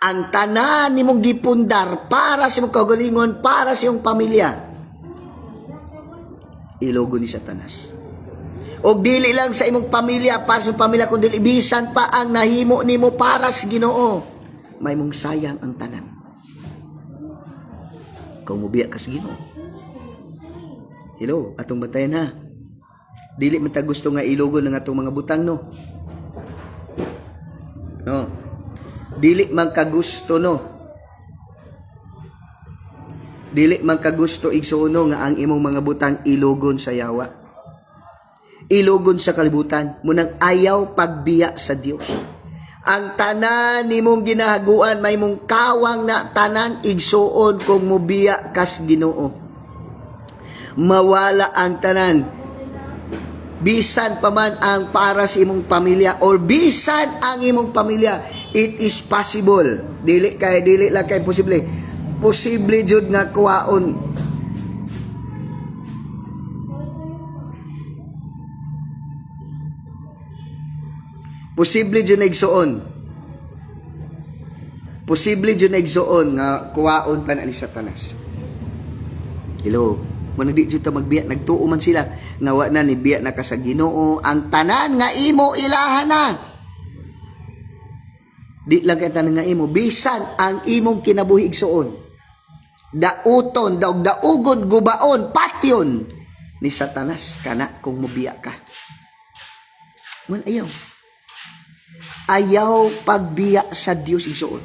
Ang tanan nimong gipundar para sa imong kaugalingon, para sa iyong pamilya. Ilogo ni Satanas. O dili lang sa imong pamilya, para sa pamilya, kundi ibisan pa ang nahimo nimo para sa Ginoo. May mong sayang ang tanan. Kung mubiya ka sa Ginoo. Hello, atong bantayan ha. Dili man ta gusto nga ilogo ng atong mga butang, no? No. Dili man ka gusto, no? Dili man kagusto igsuono nga ang imong mga butang ilogon sa yawa. Ilogon sa kalibutan. Munang ayaw pagbiya sa Dios. Ang tanan nimong ginahaguan, may mong kawang na tanan igsuon kung mubiya kas Ginoo. Mawala ang tanan. Bisan pa man ang para sa imong pamilya or bisan ang imong pamilya, it is possible. Dili lang kay posible. Posible jud nga kuwaon. Posible jud na igsuon. Posible jud na igsuon nga kuwaon pa na ni Satanas. Hello. Muna di jud ta magbiya, nagtuo man sila nga wa na ni biya na ka sa Ginoo, ang tanan nga imo ilahan na. Di lang kay tanan nga imo, bisan ang imong kinabuhi igsuon. Dauton, daugon, gubaon, patyon ni Satanas kana kung mubiya ka. Man ayaw. Ayaw pagbiya sa Dios igsuon.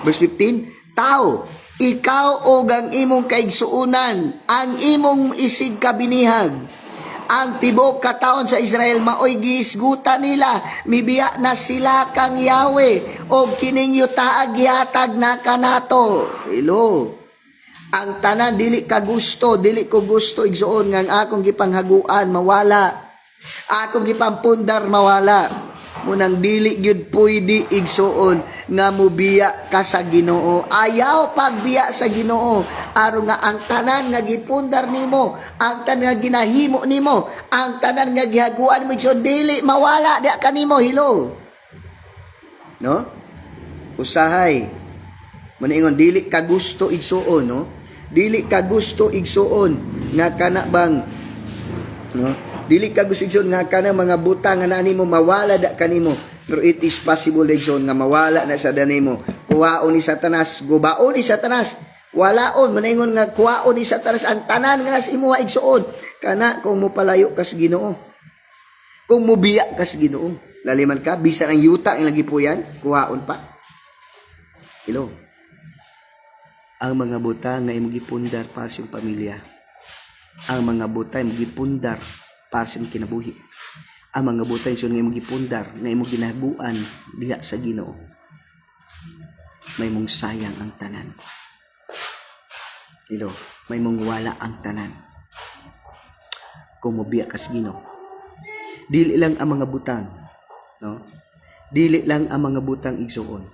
Verse 15, tao, ikaw og ang imong kaigsuunan, ang imong isig kabinihag, ang tibok kataon sa Israel maoy gisguta nila, mibiya na sila kang Yahweh, og kining yuta gihatag na kanato. Hello. Ang tanan dili ko gusto igsuon nga ang akong gipanghaguan mawala. Akong gipampundar mawala. Munang dili gyud pwede igsuon nga mubiya ka sa Ginoo. Ayaw pagbiya sa Ginoo aron nga ang tanan nga gipundar nimo, ang tanan nga ginahimo nimo, ang tanan nga gihaguan mo igsuon dili mawala di kanimo. Hello. No? Usahay. Maningon dili ka gusto igsuon, no? Dili ka gusto igsuon nga kana bang, no? Dili ka gusto igsuon nga kana mga butang nga nimo mawala da kanimo. Pero it is possible igsuon nga mawala na sa danimo. Kuhaon ni Satanas, gubaon ni Satanas. Walaon maningon nga kuhaon ni Satanas ang tanan nga nas imuha igsuon kana kung mopalayo ka sa Ginoo. Kung mubiya ka sa Ginoo. Laliman ka bisan ang yuta ang lagi po yan, kuhaon pa. Hello. Ang mga butang nga imong gipundar para sa iyong pamilya. Ang mga butang imong gipundar para sa imong kinabuhi. Ang mga butang nga imong gipundar nga imong ginahaguan diha sa Ginoo. May mong sayang ang tanan. Hello. May mong wala ang tanan. Kung mobiya ka sa Ginoo. Dili lang ang mga butang, no? Dili lang ang mga butang igsuon.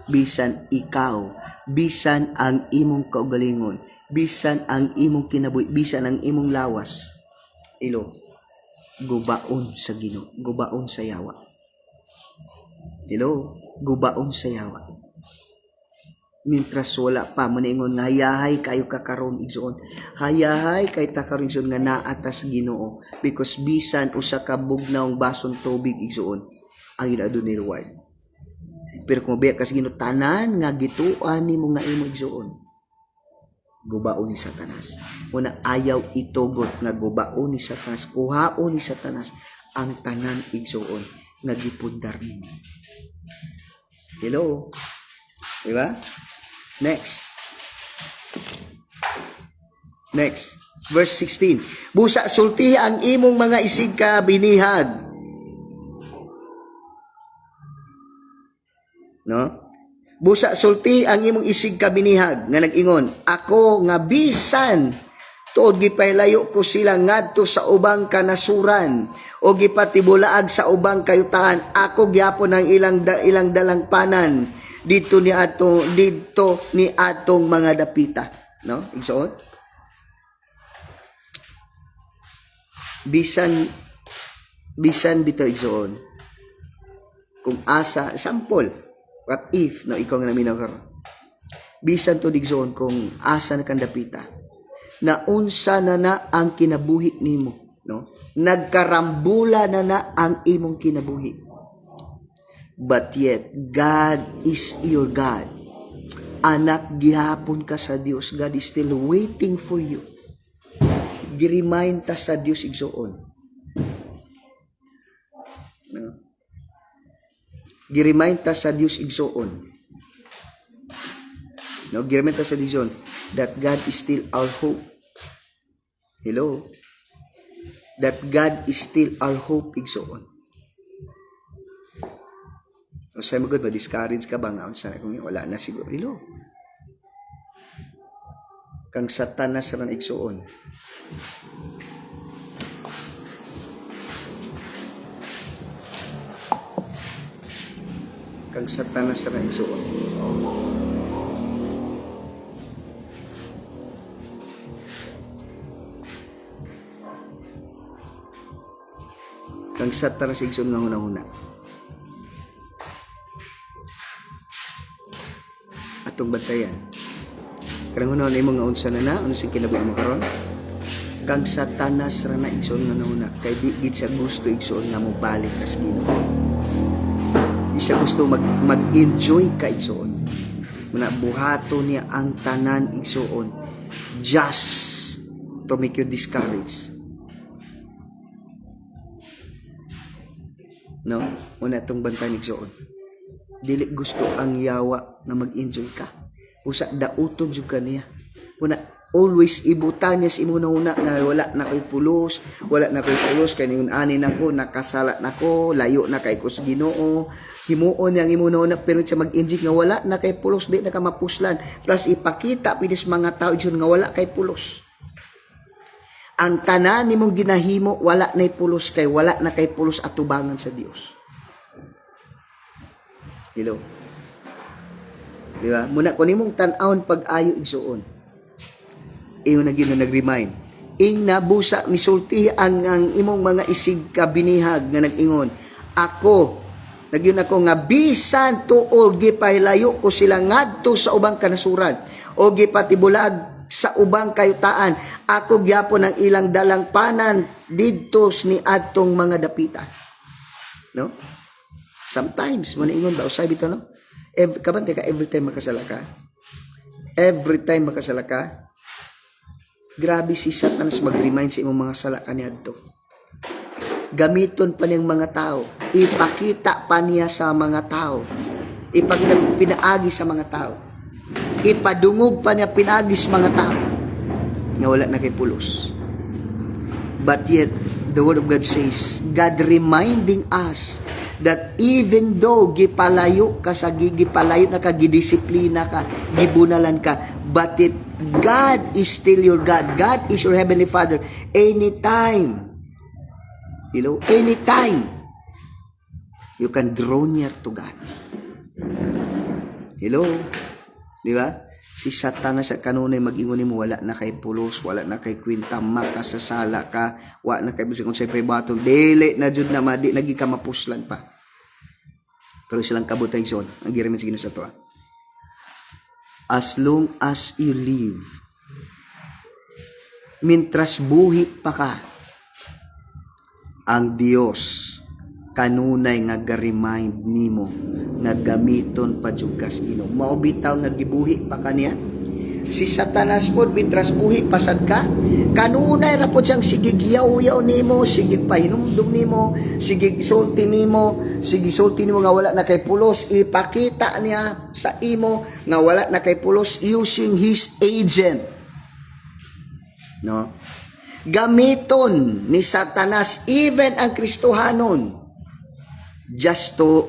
Bisan ikaw, bisan ang imong kaugalingon, bisan ang imong kinabuhi, bisan ang imong lawas. Ilo, gubaon sa Ginoo, gubaon sa yawa. Ilo, gubaon sa yawa. Mintras wala pa maningon nga hayahay kayo kakaron igsuon. Hayahay kay ta karon igsuon nga naatas Ginoo because bisan usa ka bugnawng basong tubig igsuon ang ginadto ni reward. Pero kung biya kas Ginoo tanan nga gituan nimo nga imo igsuon. Gubaon ni Satanas. Una ayaw itugot nga gubaon ni Satanas, kuhaon ni Satanas ang tanan igsuon nga gipundar nimo. Hello. Diba? Next. Verse 16. Busa sulti ang imong mga isig ka binihag. No? Busa sulti ang imong isig ka binihag nga nag-ingon, ako nga bisan tuod gipaylayo ko sila ngadto sa ubang kanasuran o gipatibulaag sa ubang kayutaan, ako gyapon ang ilang dalangpanan dito ni atong mga dapita, no? Igsuon. Bisan bitaw igsuon. Kung asa sample, what if no ikaw nga naminaw karon. Bisan to igsuon kung asa na kang dapita. Na unsa na ang kinabuhi nimo, no? Nagkarambula na ang imong kinabuhi. But yet, God is your God. Anak, gihapon ka sa Dios. God is still waiting for you. Giremind ta sa Dios igsuon. No? Giremind ta sa Dios igsuon. No, giremind ta sa Dios that God is still our hope. Hello? That God is still our hope igsuon. O sa magod ba, discourage ka ba nga? Sana kung wala na siguro. Ilo. Kang Satanas ran igsuon. Kang Satanas ran igsuon. Kang Satanas igsuon nga hunahuna. Atong batayan. Karang hunaw na imong nga unsa na ano si kinabuhi mo karon? Kang Satanas ra na igsoon nga nauna kay di gid siya gusto igsoon nga mo balik kas Ginoo. Di siya gusto mag-enjoy ka igsoon. Muna buhato niya ang tanan igsoon just to make you discouraged. No? Una itong bantan igsoon. Dili gusto ang yawa na mag-enjoy ka. Usa dautog jud ka niya. Una always ibutan niya si imo na nga wala na kay pulos, kay ningon ani nako nakasala nako, layo na kay ko sa Ginoo. Himuon yang imo na pero siya mag-enjoy nga wala na kay pulos, di na ka mapuslan. Plus ipakita pinis mga tao jud nga wala kay pulos. Ang tanan nimong ginahimo wala nay pulos kay wala na kay pulos atubangan sa Dios. Hello. Di ba? Muna kung imong tan-awon pag-ayo igsuon. Iyo na gino nag-remind. Ing nabusa misulti ang imong mga isig kabinihag nga nag-ingon. Ako nagyun ako nga bisan tuod gipahilayo ko sila ngadto sa ubang kanasuran o gipatibulag sa ubang kayutaan. Ako gyapon ang ilang dalang panan didto ni adtong mga dapitan. No? Sometimes, manaingon ba? Usay bito, no? Kabante ka, every time makasala ka. Every time makasala ka, grabe si Satanas mag-remind sa imong mga sala kaniadto. Gamiton pa niyang mga tao. Ipakita pa niya sa mga tao. Ipakita pinaagi sa mga tao. Ipadungog pa niya pinaagi sa mga tao. Nga wala na kay pulos. But yet, the Word of God says, God reminding us that even though gipalayo ka sa gipalayo na ka, gidisiplina ka, gibunalan ka, but it, God is still your God. God is your Heavenly Father. Anytime, anytime, you can draw near to God. Hello? Di ba? Si Satanas sa kanunay mag-ingon mo, wala na kay pulos, wala na kay kwinta, makasasala ka, wala na kay busing kung sa'y pribatong, dili na jud na madi, nagi ka mapuslan pa. Pero silang kabutay zon, ang giramin sa Ginoo sa to. As long as you live, mintras buhi pa ka, ang Dios kanunay nga ga-remind nimo nga gamiton pa jud kas Ginoo. Mao bitaw nga gibuhi pa kaniya. Si Satanas pod mintras buhi pasad ka, kanunay ra pod siyang sige giyaw-yaw nimo, sige pahinumdum nimo, sige sulti nimo nga wala na kay pulos. Ipakita niya sa imo nga wala na kay pulos using his agent. No? Gamiton ni Satanas even ang Kristohanon just to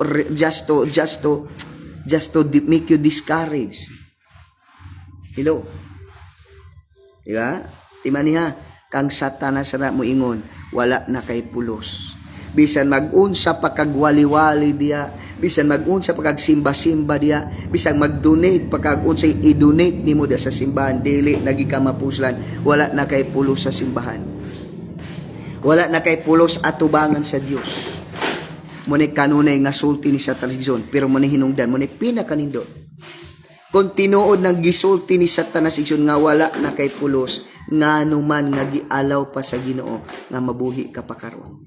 make you discouraged. Hello. Diba? Tima niya, kang Satanas na mo ingon, wala na kay pulos. Bisan mag-unsa pa kagwali-wali diya, bisan mag-unsa pa kagsimba-simba diya, bisan mag-donate pa kag-unsay i-donate nimo da sa simbahan, dili nagika-mapuslan, wala na kay pulos sa simbahan. Wala na kay pulos atubangan sa Dios. Muna kanunay nga sulti ni Satanas igsoon, pero muna hinungdan, muna pinakanindot. Kung tinuod ng gisulti ni Satanas igsoon nga wala na kay pulos, nga numan nga gialaw pa sa Ginoo nga mabuhi ka pa karon.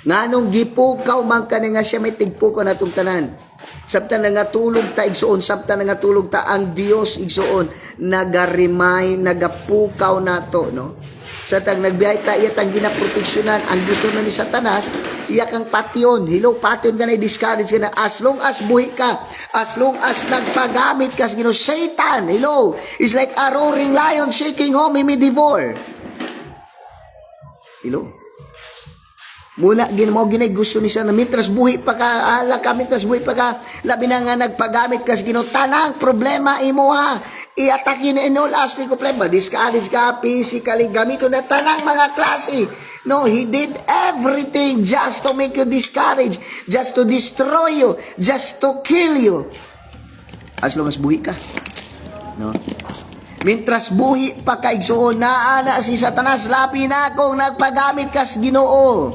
Nganong gipukaw man ka nga siya may tigpukaw na itong tanan. Sabta na nga tulog ta igsoon, sabta na nga tulog ta ang Dios igsoon, nagarimay, nagapukaw na to, no? Sa tang nagbihay ta, iya tang ginaproteksyonan, ang gusto na ni Satanas, iya kang patyon. Hello, patyon ka na, discourage ka na. As long as buhi ka, as long as nagpagamit ka sa Ginoo, Satan, hello, is like a roaring lion shaking home, he may devour. Hello? Muna, ginay gusto ni Satan, mitras buhi pa ka, mitras buhi pa ka, labi na nga nagpagamit ka sa Ginoo, tanang problema imo ha, i-atake na in all aspect of life, discourage ka, physically, gamito na tanang mga klase. No, he did everything just to make you discouraged, just to destroy you, just to kill you. As long as buhi ka. No? Mintras buhi pa ka, igsuon, naana si Satanas, lapi na kung nagpagamit ka sa Ginoo.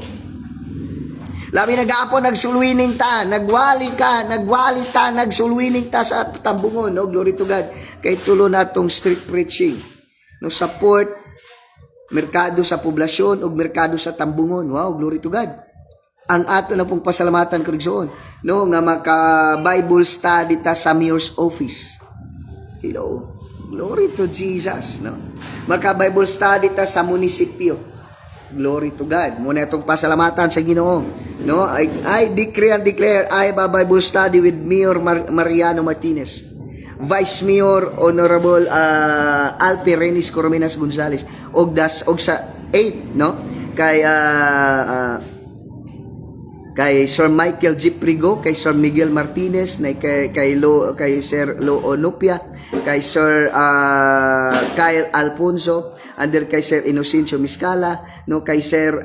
Labi nag-aapon, nagsulwining ta, nagwali ta, nagsulwining ta sa tambungon, no? Glory to God. Kay tulo na tong street preaching. No, support, merkado sa poblasyon, o merkado sa tambungon. Wow, glory to God. Ang ato na pong pasalamatan ko rigsoon, no? Nga maka-Bible study ta sa mayor's office. Hello. Glory to Jesus, no? Maka-Bible study ta sa munisipyo. Glory to God. Muna itong pasalamatan sa Ginoo. No, I decree and declare I have a Bible study with Mayor Mariano Martinez, Vice Mayor Honorable Alfie Renis Corominas Gonzales, og sa 8, no, kay Sir Michael G. Prigo, kay Sir Miguel Martinez, kay Sir Lo Onopia, kay Sir Kyle Alfonso, under kay Sir Inocencio Miscala, no, kay Sir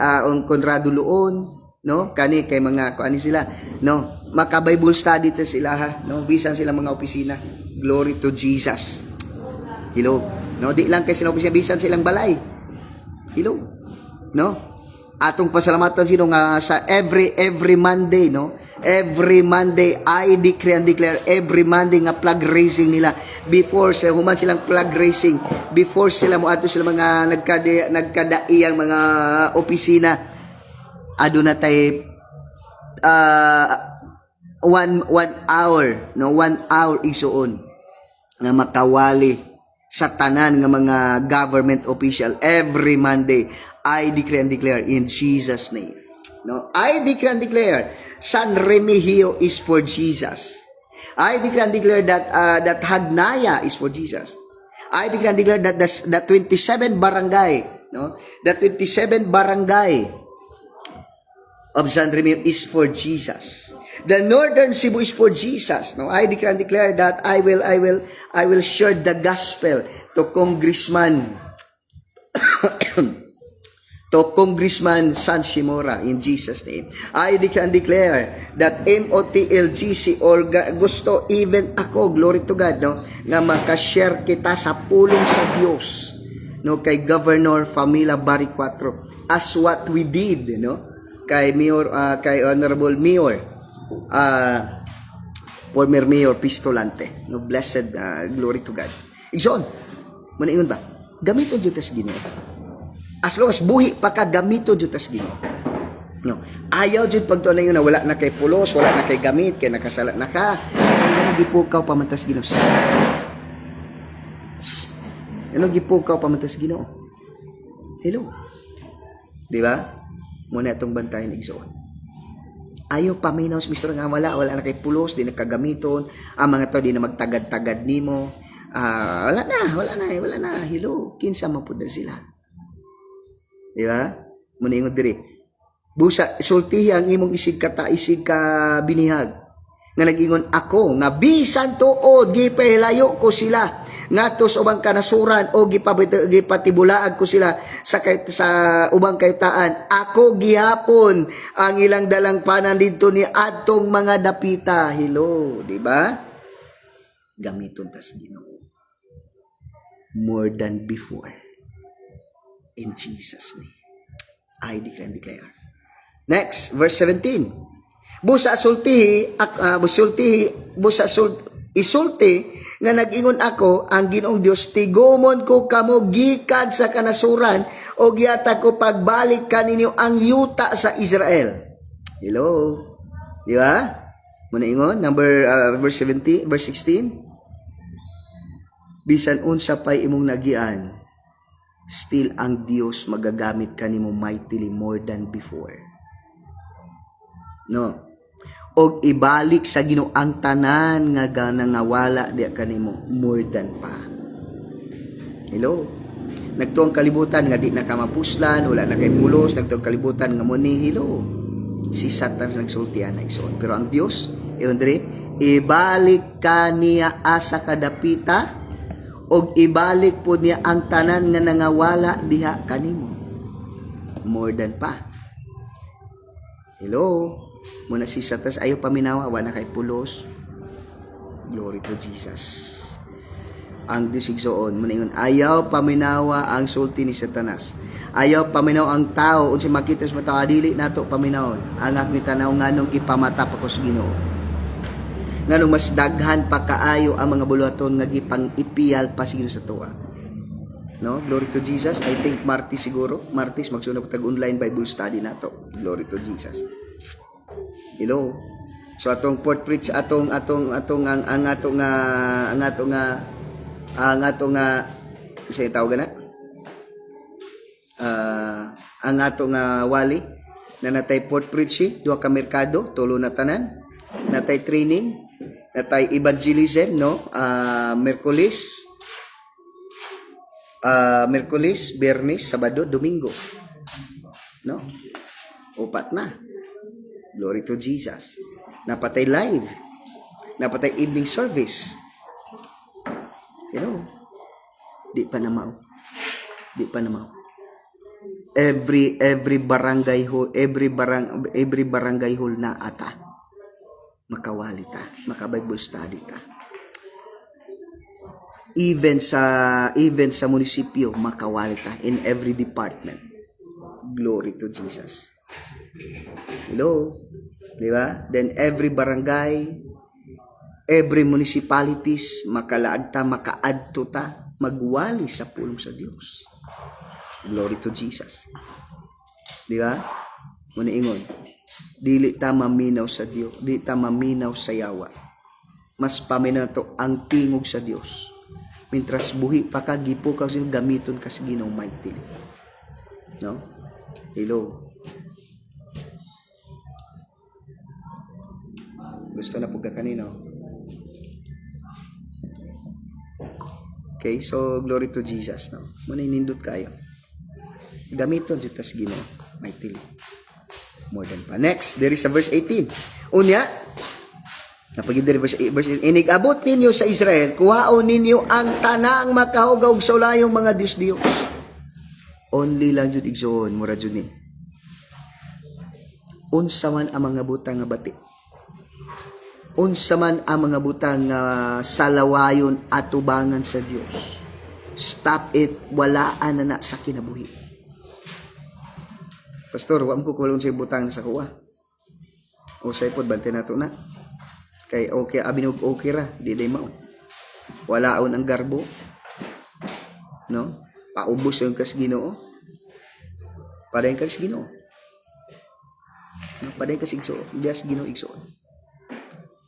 Conrado Luon, no, kani kay mga kuani sila, no, maka-Bible study ta sila ha, no? Bisan sila mga opisina. Glory to Jesus. Hello. No, di lang kay sila opisina, bisan silang balay. Hello. No? Atong pasalamatan sino nga sa every Monday, no? Every Monday I decree and declare every Monday nga flag raising nila before sa human silang flag raising before sila mo ato sila mga nagkadaiyang mga opisina aduna tay 1 hour, no, 1 hour isuon nga makawali sa tanan nga mga government official every Monday. I decree and declare in Jesus name, no, I decree and declare San Remigio is for Jesus. I declare and declare that that Hagnaya is for Jesus. I declare and declare that the 27 barangay, no, the 27 barangay of San Remigio is for Jesus. The Northern Cebu is for Jesus. No, I declare and declare that I will share the gospel to Congressman to Congressman San Shimora in Jesus name. I declare and declare that MOTLGC or gusto even ako, glory to God, no, nga makashare kita sa pulong sa Dios, no, kay Governor Famila Barry Cuatro as what we did, no, kay Mayor kay Honorable Mayor former Mayor Pistolante, no, blessed glory to God. Igsoon mo na ingon ba gamiton jud tas Ginoo. As long as buhi pa ka, gamito jud tas Ginoo. No. Ayaw jud pagtuon na yun na wala na kay pulos, wala na kay gamit, kay nakasala na ka. Ano gipukaw pa man tas Ginoo? Ano gipukaw pa man tas Ginoo? Hello. Di ba? Muna itong bantayan igsoon. Ayaw paminaw sa Mr. nga wala na kay pulos, di nakagamiton, ang mga to di na magtagad-tagad nimo. Wala na. Hello. Kinsa man pud sila. Di ba? Muna ingon diri. Busa sultihi ang imong isig ka binihag. Nga nag-ingon ako nga bisan tuod gipahilayo ko sila ngadto sa ubang kanasuran o gipatibulaag ko sila sa ubang kaytaan. Ako gihapon ang ilang dalang panan didto ni adtong mga dapita. Hello, di ba? Gamiton tas Ginoo. More than before. In Jesus' name. I declare and declare. Next, verse 17. Isulti nga nag-ingon ako ang Ginoong Dios, tigumon ko kamo gikan sa kanasuran o giyata ko pagbalik kaninyo ang yuta sa Israel. Hello. Di ba? Muna ingon, verse 16. Bisan unsa pay imong nagian, still ang Dios magagamit kanimo mightily more than before. No. Og ibalik sa Ginoo ang tanan nga ganangawala di kanimo more than pa. Hello. Nagtuong kalibutan nga di na ka mapuslan, wala na kay pulos, nagtuong kalibutan nga mo ni hello. Si Satan nagsultian na igsoon. Pero ang Dios, ibalik ka niya asa kadapita og ibalik po niya ang tanan nga nangawala diha kanimo more than pa. Hello. Muna si Satanas ayaw paminawa, wala kay pulos. Glory to Jesus. Ang Diyos igsoon, muna ingon, ayaw paminawa ang sulti ni Satanas. Ayaw paminaw ang tao, unsa makita sa mata dili nato paminaw. Ang akong tanaw nganong ipamata pa ko sa Ginoo. Nganong mas daghan pa kaayo ang mga buluhaton nga gipang ipiyal pa siguro sa tuwa. No? Glory to Jesus. I think Martis siguro. Martis magsunod tag online Bible study nato. Glory to Jesus. Hello. So atong fourth preach ang ato nga say tawag na ang ato nga wali na natay fourth preach, duha ka merkado, tulo na tanan, natay training, natay evangelism, no, Merkulis, Biyernes, Sabado, Domingo, no, upat na. Glory to Jesus. Napatay live. Napatay evening service. Hello. Di pa namaw. Every barangay hall na ata. makawali ta, maka-Bible study ta. Even sa munisipyo, makawali ta in every department. Glory to Jesus. Hello? Di ba? Then every barangay, every municipalities, makalaag ta, makaadto ta, magwali sa pulong sa Dios. Glory to Jesus. Di ba? Muna ingon, dili ta maminaw sa Dios, dili ta maminaw sa yawa. Mas paminato ang tingog sa Dios. Mintras buhi pa ka, gipo ka sino gamiton ka sa Ginoo mightily. No? Hello. Gusto na po ka kanino. Okay, so glory to Jesus, no? Muna inindot kayo. Gamiton dito sa Ginoo mightily. More than pa. Next, there is a verse 18. Unya, napagid diri verse 18. Inigabot ninyo sa Israel, kuhaon ninyo ang tanang makahugaw sa ulayong mga Dios. Only lang jud igsoon, mura jud ni. Unsa man ang mga butang nga bati. Unsa man ang mga butang nga salawayon at tubangan sa Dios. Stop it, walaan na sa kinabuhi. Pastor, wa mo ko kulon sa butang sa kuha. O say pod bante nato na. Kay okay abinog okay ra, di day mao. Walaon ang garbo. No? Paubos yung kas Ginoo. Padayon kas Ginoo. No? Padayon kas igsoon, dias Ginoo igsoon.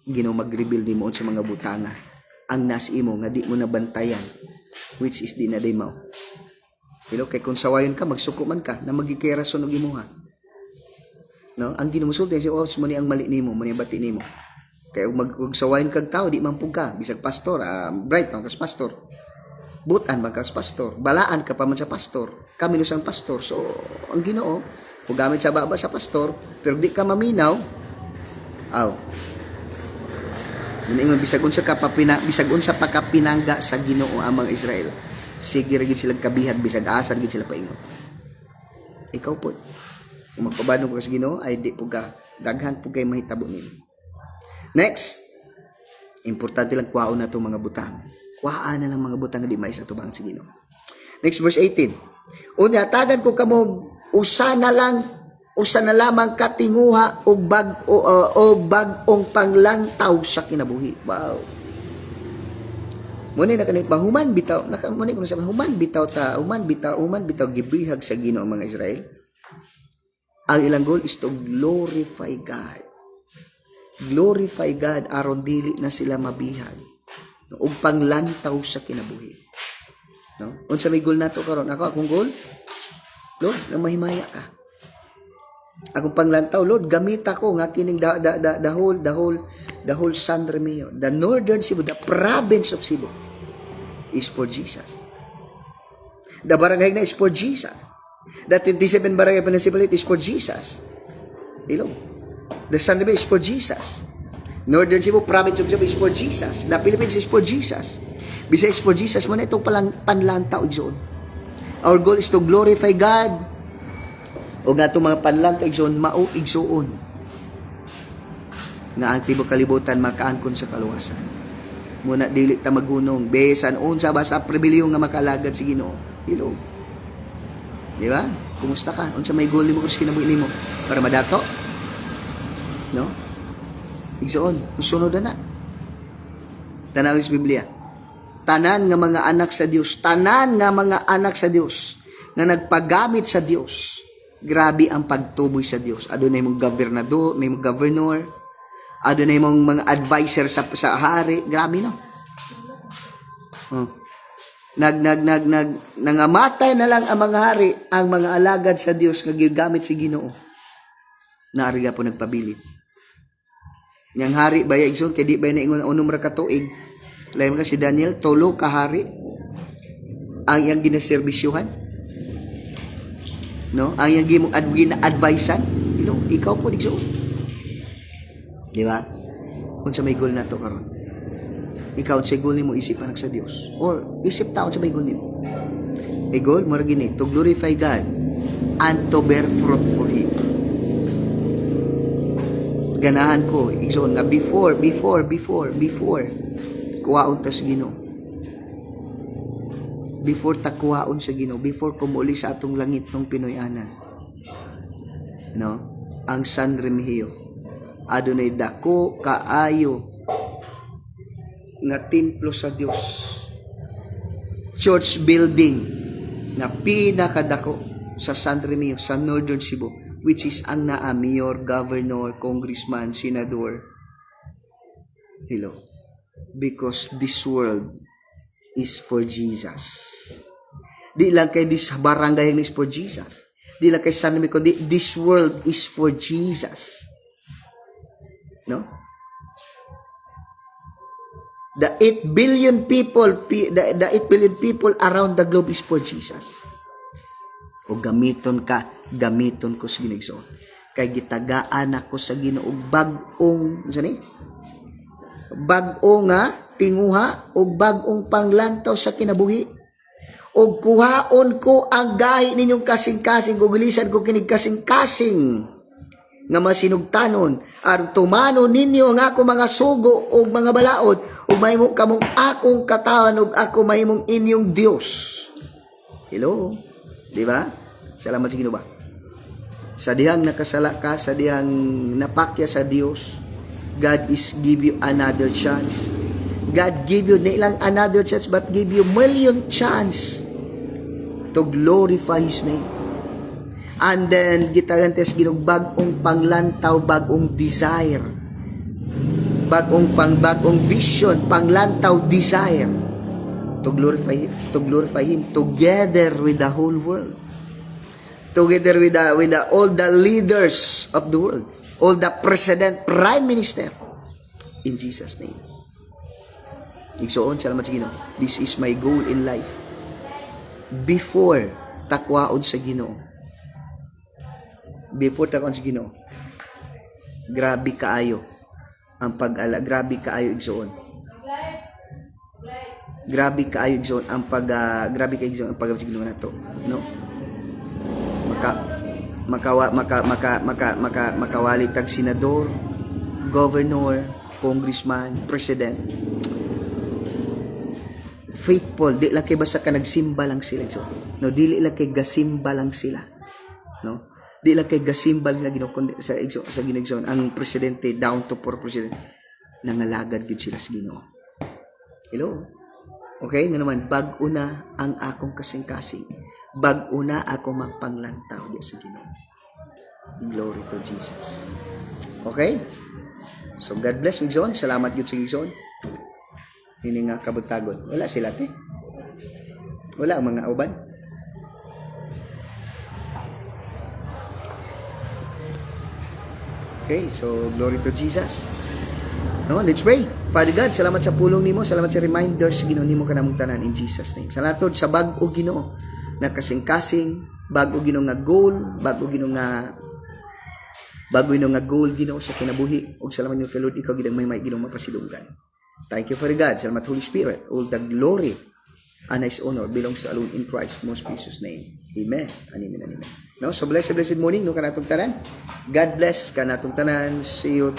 Ginoo mag-reveal nimo sa mga butanga ang nas imo nga di mo nabantayan, which is di na day mao. Pero kay kung sawayon ka, magsuko man ka na magiging rason og imuha. No? Ang ginusulti si os mo ni ang mali nimo, mo ni bati nimo. Kaya ug sawayon kag tao di man pug ka, bisag pastor, bright man kas pastor. Butan man kas pastor, balaan ka pa man sa pastor. Kami no sang pastor. So ang Ginoo, ug gamit sa baba sa pastor, pero di ka maminaw. Aw. Ingon bisag unsa pa ka pinangga sa Ginoo ang mga Israel. Sige ra gid sila kabihag bisag asar gid sila paingon. Ikaw po. Kung magpabadong ko sa Ginoo ay di po ka daghan po kay mahitabo nimo. Next, importante lang kuhaon na itong mga butang. Kuhaan na ng mga butang na di mais na tubang sa Ginoo. Next, verse 18. Unya, tagan ko kamo, usa na lamang katinguha o bagong panglantaw sa kinabuhi. Wow. Muna na kanit human bitaw, muna ko sa human bitaw gibihag sa Ginoo ang mga Israel. Ang ilang goal is to glorify God. Glorify God aron dili na sila mabihag ug panglantaw sa kinabuhi. No? Unsa may goal nato karon? Ako akong goal, Lord, na mahimaya ka. Akong panglantaw, Lord, gamita ko nga kining the whole San Remeo, the northern Cebu, the province of Cebu is for Jesus. The barangay na is for Jesus. The 27 barangay municipality is for Jesus. Hello. The San Remeo is for Jesus. Northern Cebu, province of Cebu is for Jesus. The Philippines is for Jesus. Bisaya is for Jesus. Muna itong panlantaw igsoon. Our goal is to glorify God. O nga itong mga panlantaw igsoon, mao igsoon. Nga ang tibok kalibutan makaangkon sa kaluwasan. Muna dili ta magunong. Besan, unsa basta pribilehyo nga makalagad si Ginoo. Hello. Di ba? Kumusta ka? Unsa may goal mo kung kinabuhi nimo? Para madato? No? Igsoon, sunod na. Tanaw sa Biblia. Tanan nga mga anak sa Dios, tanan nga mga anak sa Dios nga nagpagamit sa Dios. Grabe ang pagtuboy sa Dios. Adunay mong gobernador, may mong governor, adunay mong mga advisor sa hari. Grabe no. Nangamatay na lang ang mga hari, ang mga alagad sa Dios nga gigamit si Ginoo. Naariga po nagpabilit. Yang hari baya igsoon kay di ba na ingon unom ra ka tuig. Lain ka si Daniel tulo ka hari ang yang ginaserbisyuhan. No? Ang yang gimong advisean, ikaw po igsoon. Di ba? Unsa may goal nato karon? Ikaw sa goal nimo isip anak sa Dios or isip taon sa may goal nimo. A goal mo ra gini to glorify God and to bear fruit for Him. ganahan ko igsoon nga before kuwaon ta sa Ginoo. Before ta kuwaon sa Ginoo, before kumuli sa atong langit ng Pinoyanan. No? Ang San Remigio adunay dako kaayo nga templo sa Dios. Church building na pinakadako sa San Remigio sa Northern Cebu, which is ang naa mayor, governor, congressman, senador. Hello. Because this world is for Jesus. Di lang kay this barangay is for Jesus. Di lang kay San Remigio, this world is for Jesus. No? The 8 billion people around the globe is for Jesus. O gamiton ko sa Ginoo. Kay gitagaan ako sa Ginoo bag-ong nga tinguha o bag-ong panglantaw sa kinabuhi. O kuhaon ko ang gahi ninyong kasing-kasing, gugilisan ko kinig kasing-kasing nga masinugtanon, aron tumano ninyo ang ako mga sugo o mga balaod, o mahimong kamong akong katawan, o ako mahimong inyong Dios. Hello? Di ba? Salamat sa Ginoo ba? Sa dihang nakasala ka, sa dihang napakya sa Dios, God is give you another chance. God give you na ilang another chance, but give you million chance to glorify His name. And then, gitagantes Ginoo bagong panglantaw, bagong desire, bagong vision, panglantaw desire to glorify Him together with the whole world, together with all the leaders of the world, all the president, prime minister, in Jesus' name. Igsoon, salamat sa Ginoo. This is my goal in life. Before takwaon sa Ginoo, grabe kaayo ang pag-ala, grabe kaayo igsoon ang pag-Ginoo nato, no? Makawali tag senador, governor, congressman, president. Faithful, di lang kay basta ka nagsimba lang sila, no? Dili lang kay gasimba lang sila, no? Di lang kay gasimba lang Ginoo kundi sa Ginoo ang presidente, down to poor president, nangalagad gid sila sa Ginoo. Hello. Okay, nga naman bag-o na ang akong kasing-kasing. Bag-o na ako magpanglantaw di sa Ginoo. Glory to Jesus. Okay? So God bless with John. Salamat gid sa John. Hini nga kabutagon. Wala sila te. Wala ang mga uban. Okay, so glory to Jesus. No, let's pray. Father God, salamat sa pulong nimo, salamat sa reminders Ginoo nimo kanamong tanan in Jesus name. Salamat sa bag-o Ginoo na kasing-kasing, bag-o Ginoo nga goal, bag-o Ginoo nga goal Ginoo sa kinabuhi. Ug salamat niyo kay Lord, ikaw gid ang may Ginoo mapasidunggan. Thank you for God. Salamat Holy Spirit. All the glory and His honor belongs to alone in Christ's most precious name. Amen. Amen. Amen. No, so blessed morning no kanatong tanan. God bless kanatong tanan. See you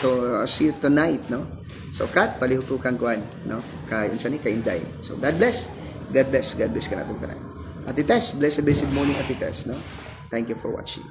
tonight, no. So kat palihutukan kuan, no. Kay unsa ni kay Inday. So God bless kanatong tanan. Atites, blessed morning Atites, no. Thank you for watching.